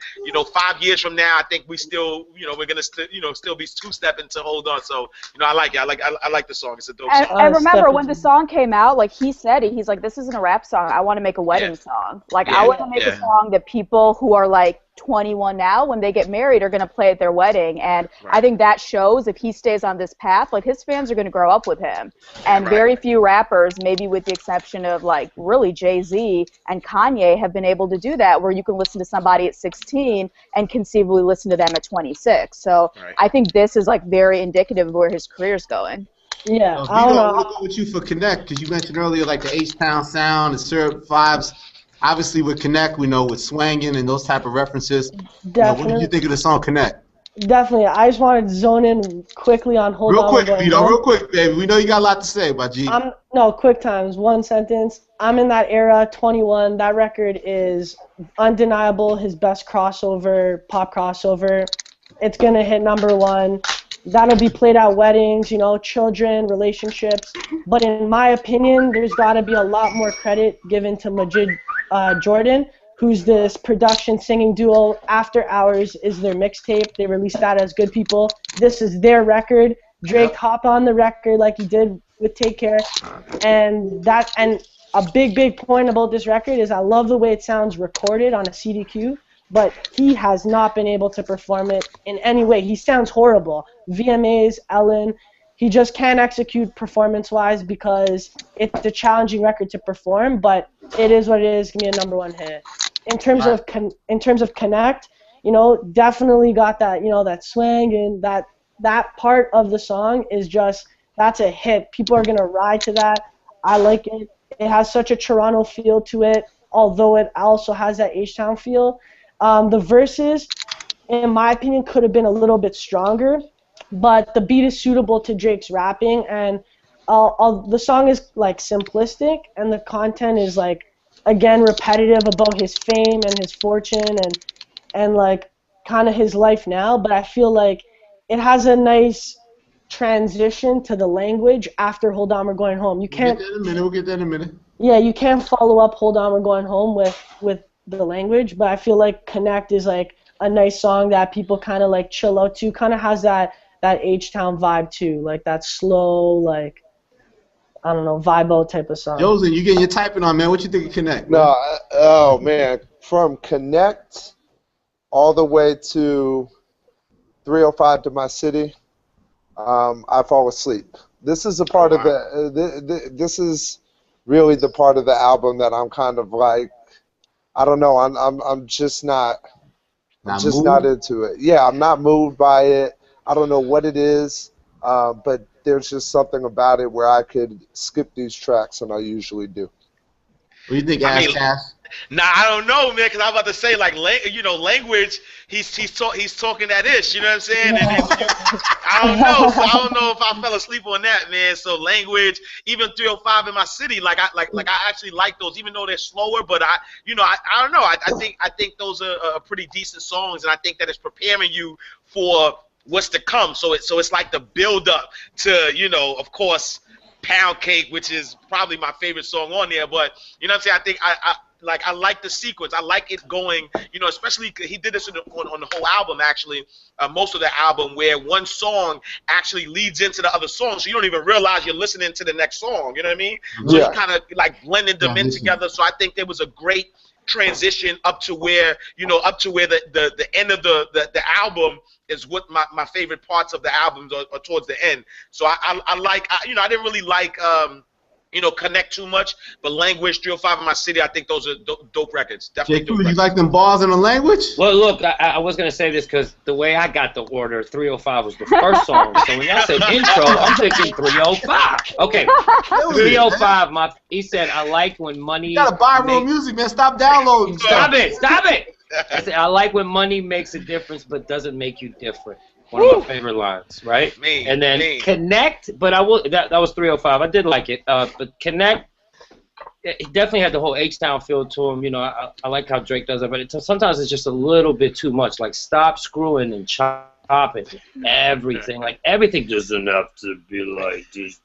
5 years from now, I think we still, we're gonna still be two-stepping to Hold On. So, I like it. I like the song. It's a dope song. And remember, when the song came out, like he said it, he's like, this isn't a rap song. I want to make a wedding song. Like, I want to make a song that people who are like 21 now, when they get married, are going to play at their wedding. And I think that shows if he stays on this path, like his fans are going to grow up with him. And very few rappers, maybe with the exception of like really Jay-Z and Kanye, have been able to do that, where you can listen to somebody at 16 and conceivably listen to them at 26. So I think this is like very indicative of where his career's going. Yeah, I don't know. We'll go with you for Connect, because you mentioned earlier like the H-Town sound, the syrup vibes. Obviously, with Connect, we know with swanging and those type of references. Definitely. What did you think of the song Connect? Definitely. I just wanted to zone in quickly on Hold On. Real quick, baby. We know you got a lot to say, my G. No, quick times. One sentence. I'm in that era, 21. That record is undeniable. His best crossover, pop crossover. It's going to hit #1. That'll be played at weddings, children, relationships. But in my opinion, there's got to be a lot more credit given to Majid Jordan, who's this production singing duo. After Hours is their mixtape. They released that as Good People. This is their record. Drake hop on the record like he did with Take Care. And a big point about this record is I love the way it sounds recorded on a CDQ. But he has not been able to perform it in any way. He sounds horrible. VMAs, Ellen, he just can't execute performance-wise because it's a challenging record to perform. But it is what it is. Give me a #1 hit. In terms of Connect, definitely got that that swing, and that part of the song is that's a hit. People are gonna ride to that. I like it. It has such a Toronto feel to it, although it also has that H-Town feel. The verses, in my opinion, could have been a little bit stronger, but the beat is suitable to Drake's rapping, and the song is like simplistic, and the content is like, again, repetitive about his fame and his fortune and like kind of his life now. But I feel like it has a nice transition to the language after Hold On, We're Going Home. We'll get that in a minute. Yeah, you can't follow up Hold On, We're Going Home with the language, but I feel like Connect is like a nice song that people kind of like chill out to. Kind of has that H-Town vibe too, like that slow, like, I don't know, vibe type of song. Josen, you getting your typing on, man. What you think of Connect? No, oh man, from Connect all the way to 305 to My City, I fall asleep. This is a part of this is really the part of the album that I'm kind of like, I don't know. I'm just not into it. Yeah, I'm not moved by it. I don't know what it is, but there's just something about it where I could skip these tracks, and I usually do. What do you think, Cass? Nah, I don't know, man, because I'm about to say, like, language, he's talking that ish, you know what I'm saying? And I don't know. So I don't know if I fell asleep on that, man. So language, even 305 in My City, I actually like those, even though they're slower, but I don't know. I think those are pretty decent songs, and I think that it's preparing you for what's to come. So it's like the build up to, of course, Pound Cake, which is probably my favorite song on there. But you know what I'm saying? I think I like the sequence. I like it going, you know, especially he did this on the whole album, actually, most of the album, where one song actually leads into the other song, so you don't even realize you're listening to the next song. You know what I mean? So Yeah. he kind of like blended them in together. So I think there was a great transition up to where, you know, the end of the album is what my favorite parts of the albums are towards the end. So I like, you know, I didn't really like you know, Connect too much, but Language, 305 in My City, I think those are dope records. Definitely dope You records. like them bars in the Language? Well, look, I was going to say this because the way I got the order, 305 was the first song. So when y'all said intro, I'm thinking 305. Okay, 305, he said, I like when money... You gotta buy real music, man. Stop downloading. Stop it! I said, I like when money makes a difference but doesn't make you different. One of my favorite lines, right? And then Connect, but that was 305. I did like it. But Connect, he definitely had the whole H-Town feel to him. You know, I like how Drake does it, but sometimes it's just a little bit too much. Like, stop screwing and chopping everything. Like, everything doesn't have to be like this.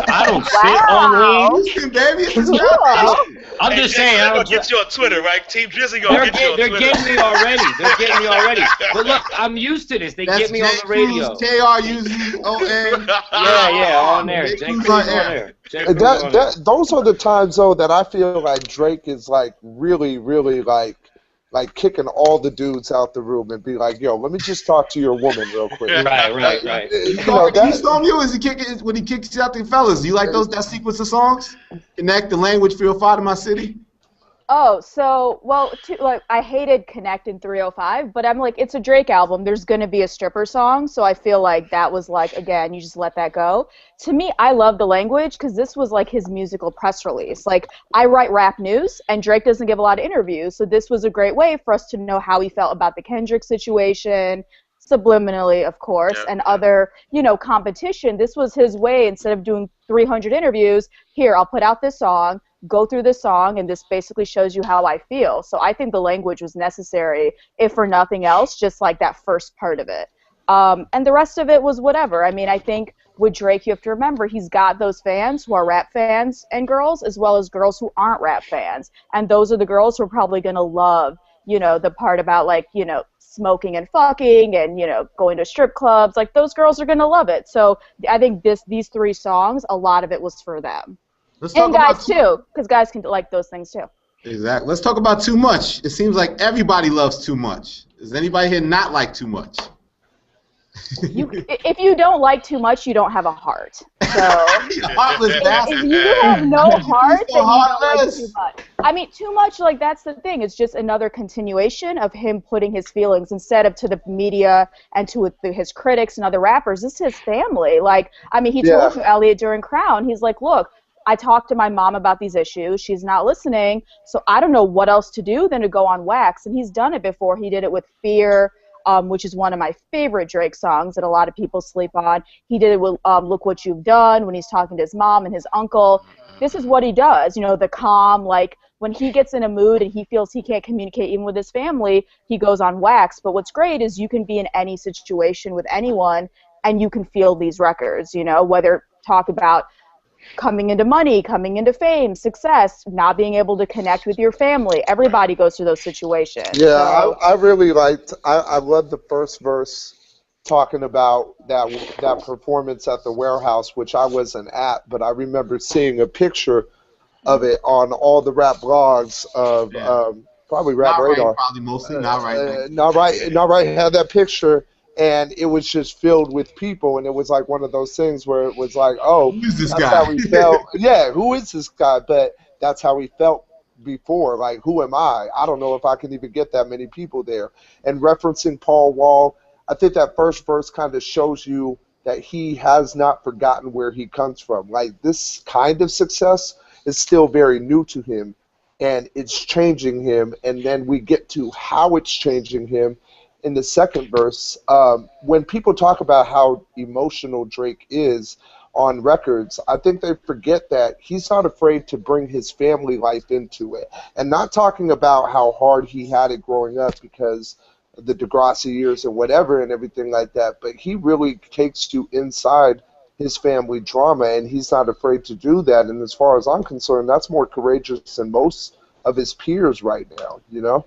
I don't sit on lean. Baby, I'm just saying. They're gonna get you on Twitter, right? Team Drizzy gonna get you on Twitter. They're getting me already. They're getting me already. But look, I'm used to this. They get me on the radio. K-R-U-Z-O-N. Yeah, on there. J. Cruz on there. Those are the times though that I feel like Drake is like really, really like kicking all the dudes out the room and be like, yo, let me just talk to your woman real quick. Right. He storm you is he kicking when he kicks you out the fellas. Do you like that sequence of songs? Connect, the Language, 305 in My City? Oh, so, well, like, I hated Connect in 305, but I'm like, it's a Drake album. There's going to be a stripper song, so I feel like that was like, again, you just let that go. To me, I love the Language because this was like his musical press release. Like, I write rap news, and Drake doesn't give a lot of interviews, so this was a great way for us to know how he felt about the Kendrick situation, subliminally, of course, and other, you know, competition. This was his way, instead of doing 300 interviews, here, I'll put out this song, go through this song, and this basically shows you how I feel. So I think the Language was necessary, if for nothing else, just like that first part of it. And the rest of it was whatever. I mean, I think with Drake, you have to remember, he's got those fans who are rap fans and girls, as well as girls who aren't rap fans. And those are the girls who are probably going to love, you know, the part about, like, you know, smoking and fucking and, you know, going to strip clubs. Like, those girls are going to love it. So I think these three songs, a lot of it was for them. And guys too, because guys can like those things too. Exactly. Let's talk about Too Much. It seems like everybody loves Too Much. Does anybody here not like Too Much? If you don't like Too Much, you don't have a heart. So Heartless bastard. If you have no heart, then you don't like Too Much. I mean, Too Much, like, that's the thing. It's just another continuation of him putting his feelings, instead of to the media and to his critics and other rappers, this is his family. Like, I mean, he told you, Elliott, during Crown, he's like, look, I talked to my mom about these issues. She's not listening, so I don't know what else to do than to go on wax. And he's done it before. He did it with Fear, which is one of my favorite Drake songs that a lot of people sleep on. He did it with Look What You've Done, when he's talking to his mom and his uncle. This is what he does, you know, the calm, like, when he gets in a mood and he feels he can't communicate even with his family, he goes on wax. But what's great is you can be in any situation with anyone and you can feel these records, you know, whether talk about coming into money, coming into fame, success, not being able to connect with your family. Everybody goes through those situations. Yeah, so. I really liked, I love the first verse talking about that performance at the warehouse, which I wasn't at, but I remember seeing a picture of it on all the rap blogs of probably Rap Radar. Right, probably mostly not right. Not right. Had that picture. And it was just filled with people, and it was like one of those things where it was like, oh, who's this that's guy? how he felt. Yeah, who is this guy? But that's how he felt before. Like, who am I? I don't know if I can even get that many people there. And referencing Paul Wall, I think that first verse kind of shows you that he has not forgotten where he comes from. Like, this kind of success is still very new to him, and it's changing him. And then we get to how it's changing him in the second verse. When people talk about how emotional Drake is on records, I think they forget that he's not afraid to bring his family life into it. And not talking about how hard he had it growing up because of the Degrassi years and whatever and everything like that, but he really takes you inside his family drama, and he's not afraid to do that. And as far as I'm concerned, that's more courageous than most of his peers right now, you know?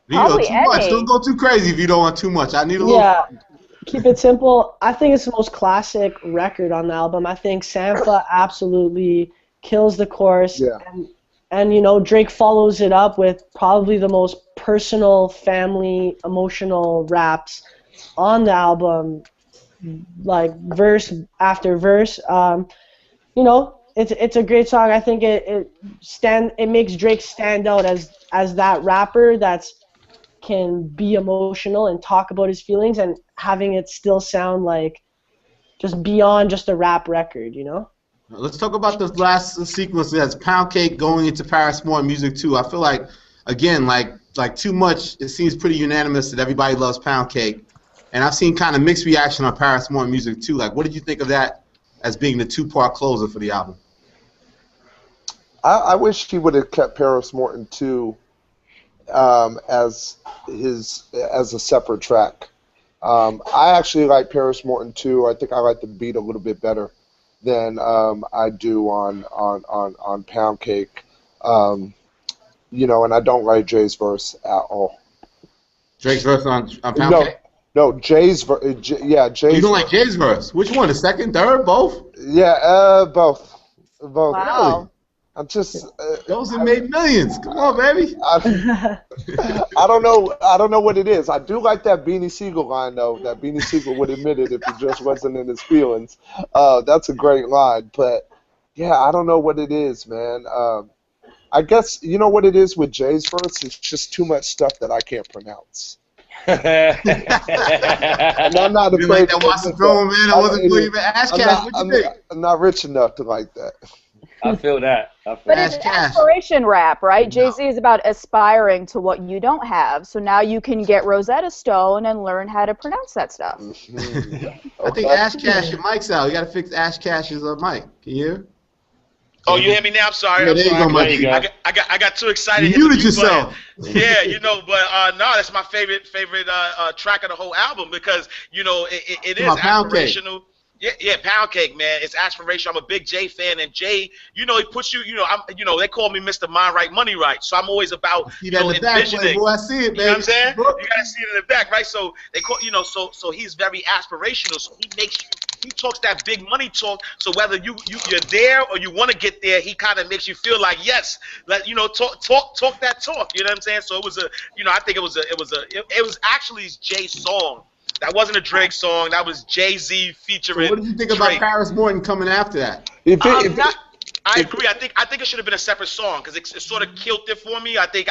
Vito, Probably too much. any. Don't go too crazy if you don't want too much. I need a little. Yeah, keep it simple. I think it's the most classic record on the album. I think Sampha absolutely kills the chorus. Yeah. And you know, Drake follows it up with probably the most personal, family, emotional raps on the album, like verse after verse. You know, it's a great song. I think it makes Drake stand out as that rapper that's can be emotional and talk about his feelings and having it still sound like just beyond just a rap record, you know? Let's talk about the last sequence. That's Pound Cake going into Paris Morton Music 2. I feel like, again, like too much, it seems pretty unanimous that everybody loves Pound Cake. And I've seen kind of mixed reaction on Paris Morton Music 2. Like, what did you think of that as being the two-part closer for the album? I wish he would have kept Paris Morton 2 as a separate track. I actually like Paris Morton 2. I think I like the beat a little bit better than I do on Pound Cake. You know, and I don't like Jay's verse at all. Drake's verse on Pound Cake? No, Jay's verse. Yeah, Jay's. You don't like Jay's verse? Which one? The second, third, both? Yeah, both. Wow. I'm just. Those have made millions. Come on, baby. I don't know. I don't know what it is. I do like that Beanie Siegel line though. That Beanie Siegel would admit it if he just wasn't in his feelings. That's a great line. But yeah, I don't know what it is, man. I guess you know what it is with Jay's verse. It's just too much stuff that I can't pronounce. And I'm not You like that Watson Throne, man? I wasn't believing Ash Cash. What you think? I'm not rich enough to like that. I feel that. But it's an aspiration rap, right? Jay-Z is about aspiring to what you don't have. So now you can get Rosetta Stone and learn how to pronounce that stuff. I think Ash Cash, your mic's out. You got to fix Ash Cash's mic. Can you hear? Oh, you hear me now? I'm sorry. Yeah, there you go, Mike. I got too excited. You muted yourself. Yeah, you know, but no, that's my favorite track of the whole album because you know it is aspirational. Yeah, Pound Cake, man. It's aspirational. I'm a big Jay fan, and Jay, you know, he puts you. You know, they call me Mr. Mind Right, Money Right. So I'm always about envisioning. Boy, I see it, baby. You know what I'm saying? You gotta see it in the back, right? So they call, you know, so he's very aspirational. So he talks that big money talk. So whether you're there or you want to get there, he kind of makes you feel like yes, you know, talk that talk. You know what I'm saying? So it was I think it was actually Jay's song. That wasn't a Drake song. That was Jay-Z featuring. So what did you think about Paris Morton coming after that? I agree. I think it should have been a separate song because it sort of killed it for me. I think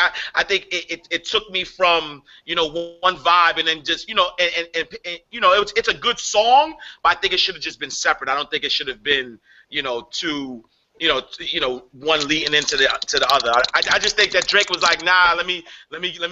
it took me from one vibe and then just and it's a good song, but I think it should have just been separate. I don't think it should have been two. One leading into the other. I just think that Drake was like, nah, let me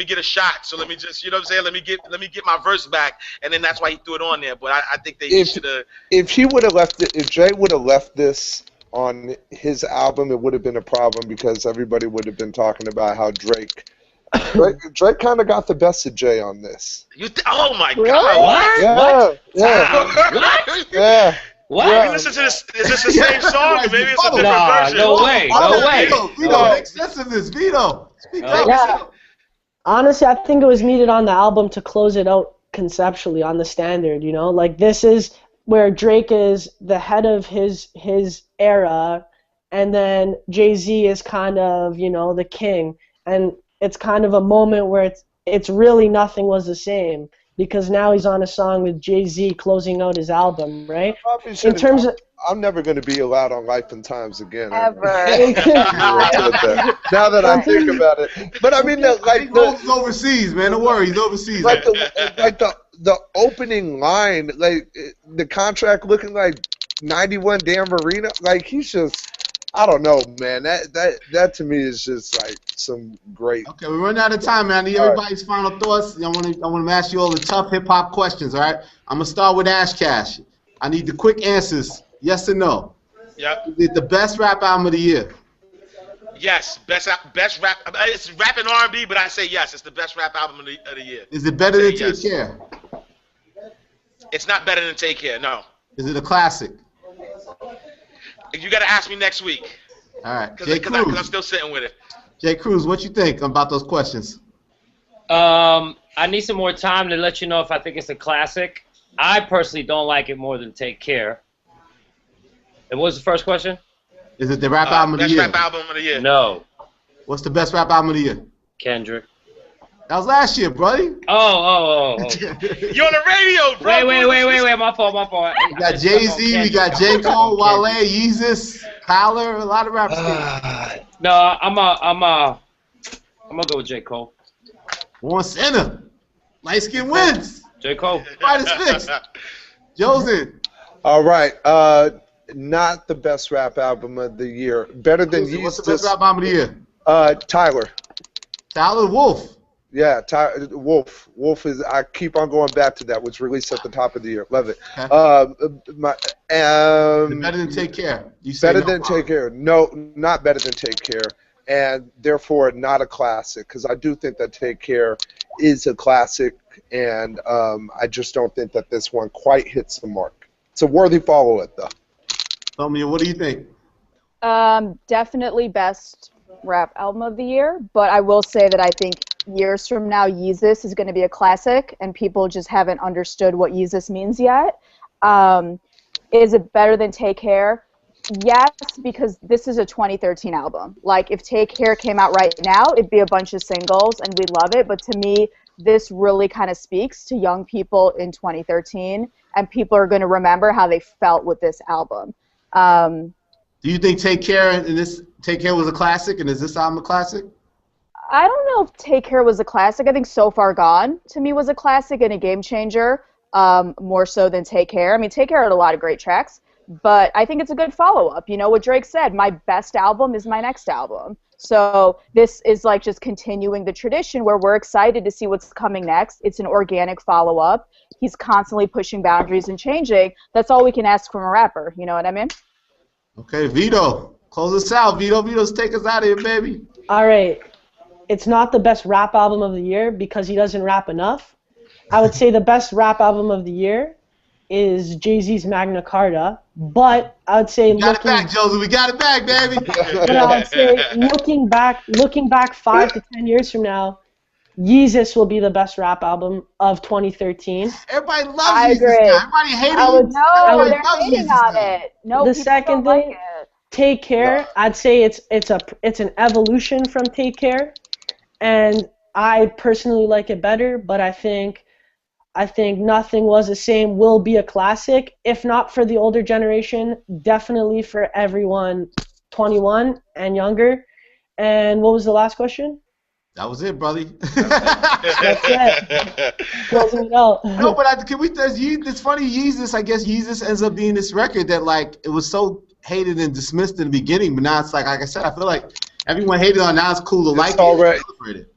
get a shot. So let me just, you know what I'm saying? Let me get my verse back, and then that's why he threw it on there. But I think they should have. If he would have left it, if Jay would have left this on his album, it would have been a problem because everybody would have been talking about how Drake kind of got the best of Jay on this. Oh my Really? God! What? Yeah. What? Yeah. What? Yeah. Listen to this. Is this the same song? Maybe it's a different version. No way. No way. Vito, make sense of this. Vito, speak up. Yeah. Honestly, I think it was needed on the album to close it out conceptually on the standard, Like, this is where Drake is the head of his era, and then Jay-Z is kind of, the king. And it's kind of a moment where it's really nothing was the same. Because now he's on a song with Jay-Z closing out his album, right? In terms of, I'm never going to be allowed on Life and Times again. Ever. Now that I think about it, but I mean, he's overseas, man. Don't worry, he's overseas. Like the opening line, like the contract looking like 91 Dan Marino, like he's just. I don't know, man. That to me is just like some great. Okay, we're running out of time, man. I need everybody's final thoughts. I want to ask you all the tough hip hop questions. All right, I'm gonna start with Ash Cash. I need the quick answers, yes or no. Yep. Is it the best rap album of the year? Yes, best rap. It's rap and R&B, but I say yes. It's the best rap album of the year. Is it better than Take Care? It's not better than Take Care. No. Is it a classic? You got to ask me next week. All right, Because I'm still sitting with it. Jay Cruz, what you think about those questions? I need some more time to let you know if I think it's a classic. I personally don't like it more than Take Care. And what was the first question? Is it the rap album of the year? Best rap album of the year. No. What's the best rap album of the year? Kendrick. That was last year, buddy. Oh. You're on the radio, bro. Wait. My fault. We got Jay-Z, we got J. Cole, Wale, Yeezus, Tyler, a lot of rappers. No, I'm gonna go with J. Cole. One center. Light skin wins. J. Cole. Fight is fixed. Josen. All right. Not the best rap album of the year. Better than Yeezus. What's the best rap album of the year? Tyler. Tyler Wolf. Yeah, Wolf. Wolf is. I keep on going back to that. Was released at the top of the year. Love it. Okay. Better than Take Care. You say better no than problem. Take Care. No, not better than Take Care, and therefore not a classic. Because I do think that Take Care is a classic, and I just don't think that this one quite hits the mark. It's a worthy follow-up, though. Tomia, what do you think? Definitely best rap album of the year, but I will say that I think years from now, Yeezus is going to be a classic, and people just haven't understood what Yeezus means yet. Is it better than Take Care? Yes, because this is a 2013 album. Like, if Take Care came out right now, it'd be a bunch of singles, and we'd love it, but to me, this really kind of speaks to young people in 2013, and people are going to remember how they felt with this album. Do you think Take Care was a classic, and is this album a classic? I don't know if Take Care was a classic. I think So Far Gone, to me, was a classic and a game changer, more so than Take Care. I mean, Take Care had a lot of great tracks, but I think it's a good follow-up. You know what Drake said, my best album is my next album. So this is like just continuing the tradition where we're excited to see what's coming next. It's an organic follow-up. He's constantly pushing boundaries and changing. That's all we can ask from a rapper. You know what I mean? Okay, Vito. Close us out, Vito. Vito's take us out of here, baby. All right. It's not the best rap album of the year because he doesn't rap enough. I would say the best rap album of the year is Jay-Z's Magna Carta, but I would say we got it back, Joseph. We got it back, baby. But I would say looking back 5 to 10 years from now, Yeezus will be the best rap album of 2013. Everybody loves I Yeezus agree. guy. Everybody hating No, Everybody they're loves hating Yeezus on guy. it. No, The people second don't thing- like it. Take Care, I'd say it's an evolution from Take Care, and I personally like it better, but I think Nothing Was the Same will be a classic, if not for the older generation, definitely for everyone 21 and younger. And what was the last question? That was it, brother. That's it. Closing it out. No, but it's funny, Yeezus, I guess Yeezus ends up being this record that, like, it was so hated and dismissed in the beginning, but now it's like I said, I feel like everyone hated on it, now it's cool to like it and celebrate it.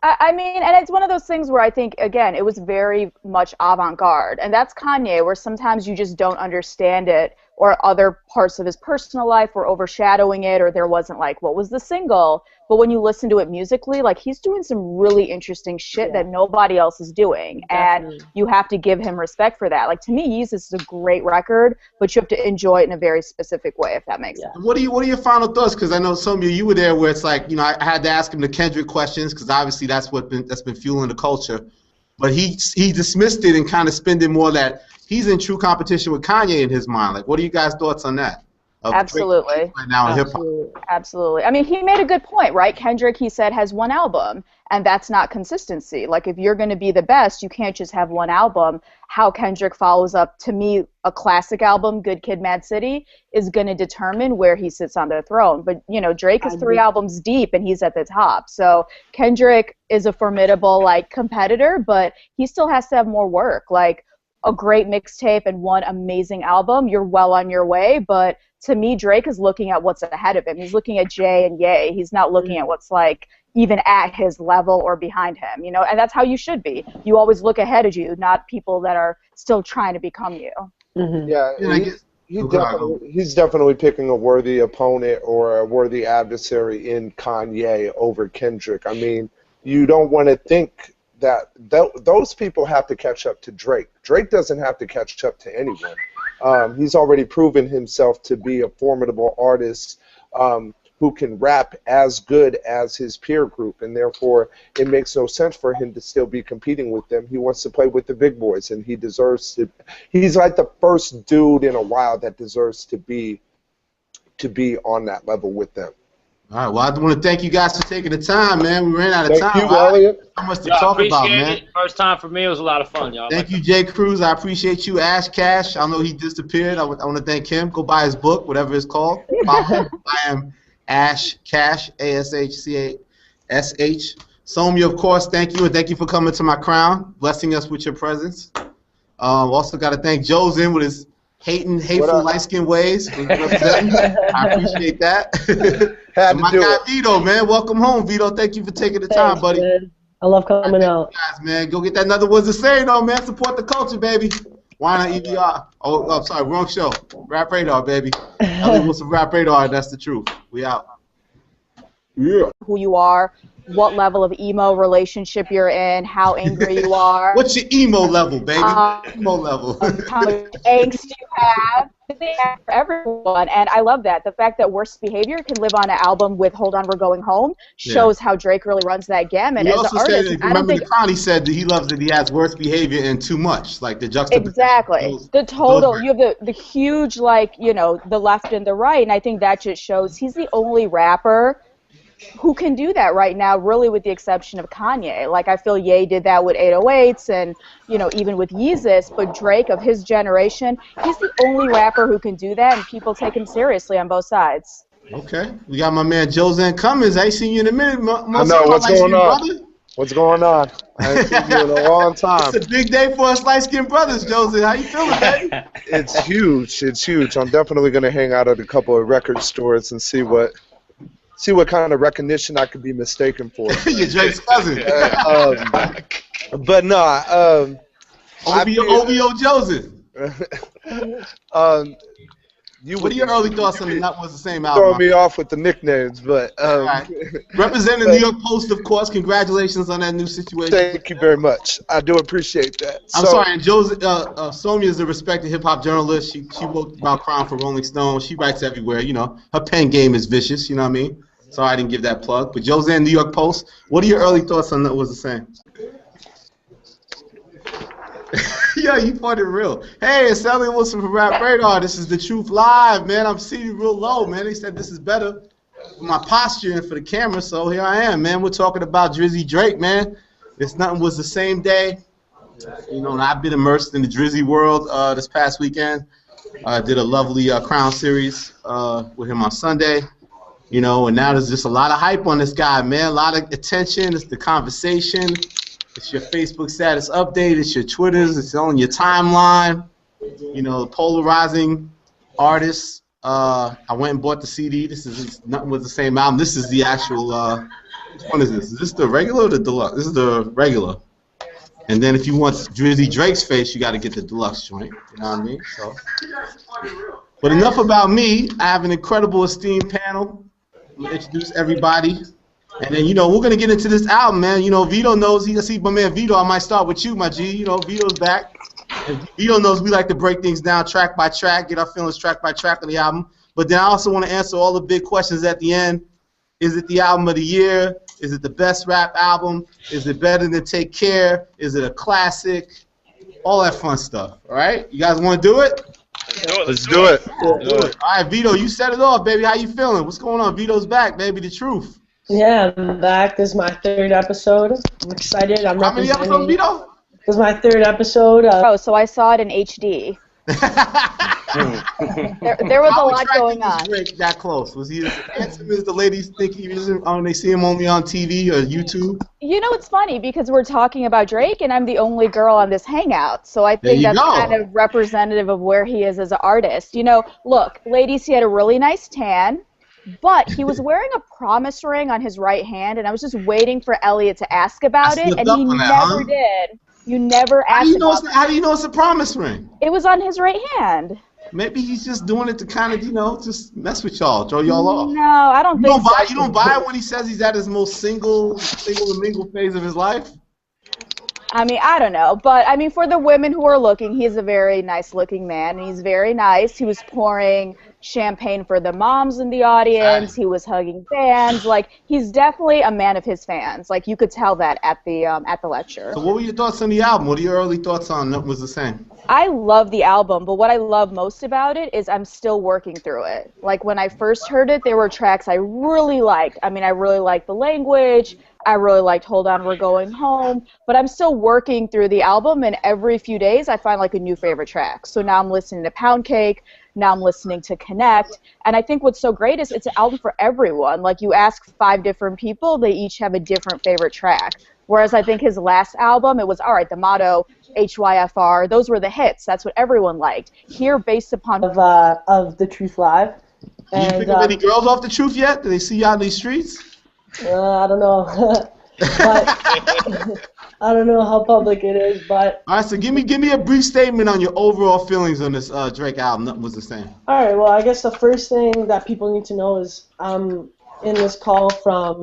I mean, and it's one of those things where I think, again, it was very much avant-garde. And that's Kanye, where sometimes you just don't understand it, or other parts of his personal life were overshadowing it, or there wasn't, like, what was the single? But when you listen to it musically, like, he's doing some really interesting shit that nobody else is doing. Definitely. And you have to give him respect for that. Like, to me, Yeezus is a great record, but you have to enjoy it in a very specific way, if that makes sense. What are your final thoughts? Because I know some of you were there where it's like, you know, I had to ask him the Kendrick questions because obviously that's been fueling the culture. But he dismissed it and kind of spent it more that he's in true competition with Kanye in his mind. Like, what are you guys' thoughts on that? Absolutely. Right now in hip-hop. Absolutely. I mean, he made a good point, right? Kendrick, he said, has one album, and that's not consistency. Like, if you're going to be the best, you can't just have one album. How Kendrick follows up, to me, a classic album, Good Kid, Mad City, is going to determine where he sits on the throne. But, you know, Drake is 3 albums deep, and he's at the top. So Kendrick is a formidable, like, competitor, but he still has to have more work. Like, a great mixtape and one amazing album, you're well on your way, but to me, Drake is looking at what's ahead of him. He's looking at Jay and Ye. He's not looking at what's, like, even at his level or behind him, you know? And that's how you should be. You always look ahead of you, not people that are still trying to become you. Mm-hmm. Yeah, he's definitely picking a worthy opponent or a worthy adversary in Kanye over Kendrick. I mean, you don't want to think that those people have to catch up to Drake. Drake doesn't have to catch up to anyone. He's already proven himself to be a formidable artist who can rap as good as his peer group, and therefore it makes no sense for him to still be competing with them. He wants to play with the big boys, and he deserves to. He's like the first dude in a while that deserves to be on that level with them. All right, well, I want to thank you guys for taking the time, man. We ran out of time. Thank you, Elliott. So much to talk about, man. It. First time for me, it was a lot of fun, y'all. Thank you, Jay Cruz. I appreciate you. Ash Cash, I know he disappeared. I want to thank him. Go buy his book, whatever it's called. I am Ash Cash, ASHCASH. Somya, of course, thank you, and thank you for coming to my crown, blessing us with your presence. Also got to thank Josen with his hateful light-skinned ways. I appreciate that. And my guy Vito, man, welcome home, Vito. Thank you for taking the time, buddy. Man. I love coming out. Guys, man, go get that another What's It Saying, though, man. Support the culture, baby. Why not EBR? Oh, I'm sorry, wrong show. Rap Radar, baby. Elliott Wilson Rap Radar, that's the truth. We out. Yeah. Who you are, what level of emo relationship you're in, how angry you are. What's your emo level, baby? Emo level. How much angst you have. For everyone, and I love that. The fact that Worst Behavior can live on an album with Hold On, We're Going Home shows how Drake really runs that gamut he as also an artist. Said, remember the Connie said that he loves that he has Worst Behavior and Too Much, like the juxtaposition. Exactly. The total, you have the huge, like, you know, the left and the right, and I think that just shows he's the only rapper who can do that right now, really, with the exception of Kanye. Like, I feel Ye did that with 808s and, you know, even with Yeezus, but Drake, of his generation, he's the only rapper who can do that, and people take him seriously on both sides. Okay. We got my man Josen Cummins. I ain't seen you in a minute. I know. What's going on? Brother? What's going on? I ain't seen you in a long time. It's a big day for us light-skinned brothers, Josen. How you feeling, baby? It's huge. It's huge. I'm definitely going to hang out at a couple of record stores and see what kind of recognition I could be mistaken for. You're Drake's cousin. But no, OVO Josen. What are your early thoughts on the Not Was the Same album? Throwing me off with the nicknames, but right. Representing the New York Post, of course. Congratulations on that new situation. Thank you very much. I do appreciate that. I'm sorry, and Somya is a respected hip hop journalist. She wrote about crime for Rolling Stone. She writes everywhere. You know, her pen game is vicious. You know what I mean? Sorry I didn't give that plug. But Josen, New York Post, what are your early thoughts on That Was the Same? Yeah, you thought it real. Hey, it's Elliott Wilson from Rap Radar. This is The Truth Live, man. I'm seated real low, man. They said this is better for my posture and for the camera, so here I am, man. We're talking about Drizzy Drake, man. It's Nothing Was the Same day. You know, and I've been immersed in the Drizzy world this past weekend. I did a lovely Crown series with him on Sunday. You know, and now there's just a lot of hype on this guy, man. A lot of attention. It's the conversation. It's your Facebook status update. It's your Twitters. It's on your timeline. You know, polarizing artists. I went and bought the CD. This is Nothing Was the Same album. This is the actual. Which one is this? Is this the regular or the deluxe? This is the regular. And then if you want Drizzy Drake's face, you got to get the deluxe joint. You know what I mean? So. But enough about me. I have an incredible esteemed panel. I'm going to introduce everybody. And then, you know, we're going to get into this album, man. You know, Vito knows. I see my man Vito. I might start with you, my G. You know, Vito's back. And Vito knows we like to break things down track by track, get our feelings track by track on the album. But then I also want to answer all the big questions at the end. Is it the album of the year? Is it the best rap album? Is it better than Take Care? Is it a classic? All that fun stuff, all right? You guys want to do it? Let's do it. All right, Vito, you set it off, baby. How you feeling? What's going on? Vito's back, baby. The truth. Yeah, I'm back. This is my third episode. I'm excited. How many episodes, Vito? This is my third episode. So I saw it in HD. there was a lot going on. Drake that close? Was he as handsome as the ladies think he is when they see him only on TV or YouTube? You know, it's funny because we're talking about Drake and I'm the only girl on this hangout. So I think that's kind of representative of where he is as an artist. You know, look, ladies, he had a really nice tan. But he was wearing a promise ring on his right hand, and I was just waiting for Elliott to ask about it, and he never did. You never asked How do you know it's a promise ring? It was on his right hand. Maybe he's just doing it to kind of, you know, just mess with y'all, throw y'all off. No, I don't think so. You don't buy it when he says he's at his most single and mingle phase of his life? I mean, I don't know, but I mean, for the women who are looking, he's a very nice-looking man, and he's very nice. He was pouring champagne for the moms in the audience. He was hugging fans. Like, he's definitely a man of his fans. Like, you could tell that at the lecture. So what were your thoughts on the album? What are your early thoughts on Nothing Was the Same? I love the album, but what I love most about it is I'm still working through it. Like, when I first heard it, there were tracks I really liked. I mean, I really liked the language. I really liked Hold On, We're Going Home. But I'm still working through the album, and every few days I find, like, a new favorite track. So now I'm listening to Pound Cake. Now I'm listening to Connect. And I think what's so great is it's an album for everyone. Like, you ask 5 different people, they each have a different favorite track. Whereas I think his last album, it was, all right, the motto, HYFR, those were the hits. That's what everyone liked. Here, based upon of The Truth Live. Do you pick up any girls off The Truth yet? Do they see you out in these streets? I don't know. But I don't know how public it is, but... All right, so give me a brief statement on your overall feelings on this Drake album, Nothing Was the Same. All right, well, I guess the first thing that people need to know is in this call from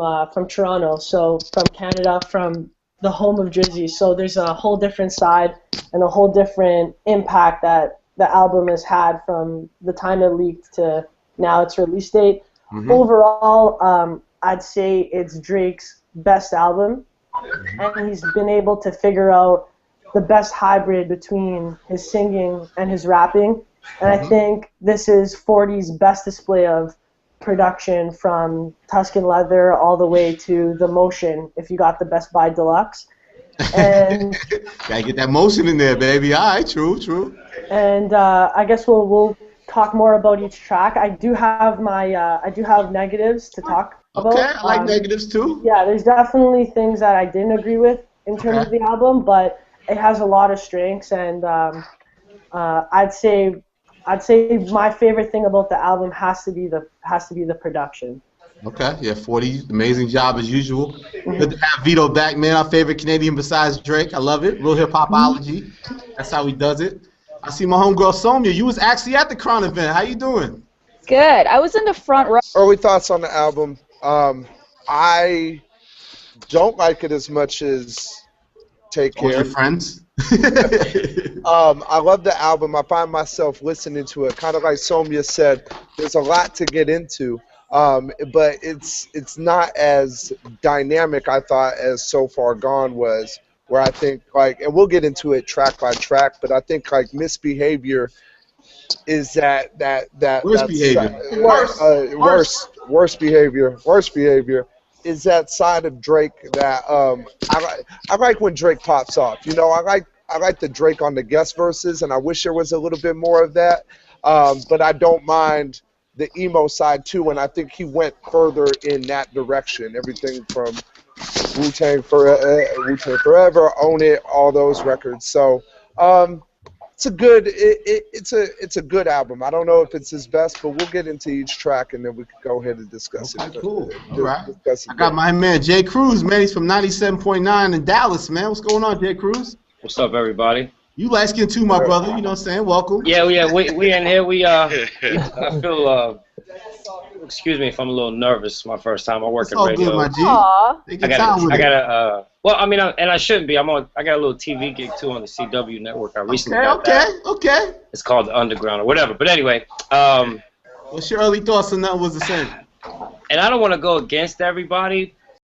Toronto, so from Canada, from the home of Drizzy. So there's a whole different side and a whole different impact that the album has had from the time it leaked to now its release date. Mm-hmm. Overall, I'd say it's Drake's best album, and he's been able to figure out the best hybrid between his singing and his rapping. And I think this is 40's best display of production, from Tuscan Leather all the way to the Motion, if you got the Best Buy Deluxe. And gotta get that motion in there, baby. All right, true. And I guess we'll talk more about each track. I do have negatives to talk about. Okay, I like negatives too. Yeah, there's definitely things that I didn't agree with in terms of the album, but it has a lot of strengths, and I'd say my favorite thing about the album has to be the production. Okay, yeah, 40, amazing job as usual. Good to have Vito back, man. Our favorite Canadian besides Drake. I love it. Real hip-hopology. That's how he does it. I see my homegirl Somya. You was actually at the Crown event. How you doing? Good. I was in the front row. Early thoughts on the album. I don't like it as much as Take Care. Your friends? I love the album. I find myself listening to it. Kind of like Somya said, there's a lot to get into. But it's not as dynamic, I thought, as So Far Gone was, where I think, like, and we'll get into it track by track, but I think, like, Misbehavior is that worst behavior. Worst behavior is that side of Drake that I like when Drake pops off. You know, I like the Drake on the guest verses, and I wish there was a little bit more of that. But I don't mind the emo side too, and I think he went further in that direction. Everything from Wu-Tang Forever, Own It, all those records. So it's a good album. I don't know if it's his best, but we'll get into each track and then we can go ahead and discuss it. Cool. All right. I got my man Jay Cruz, man. He's from 97.9 in Dallas, man. What's going on, Jay Cruz? What's up, everybody? You light skin too, my brother. You know what I'm saying? Welcome. Yeah. We in here. I feel. Excuse me if I'm a little nervous. My first time. I work at radio. Good, my G. I gotta. Well, I mean, and I shouldn't be. I got a little TV gig too on the CW network. I recently got that. Okay. It's called The Underground or whatever. But anyway. What's your early thoughts on Nothing Was the Same? And I don't want to go against everybody,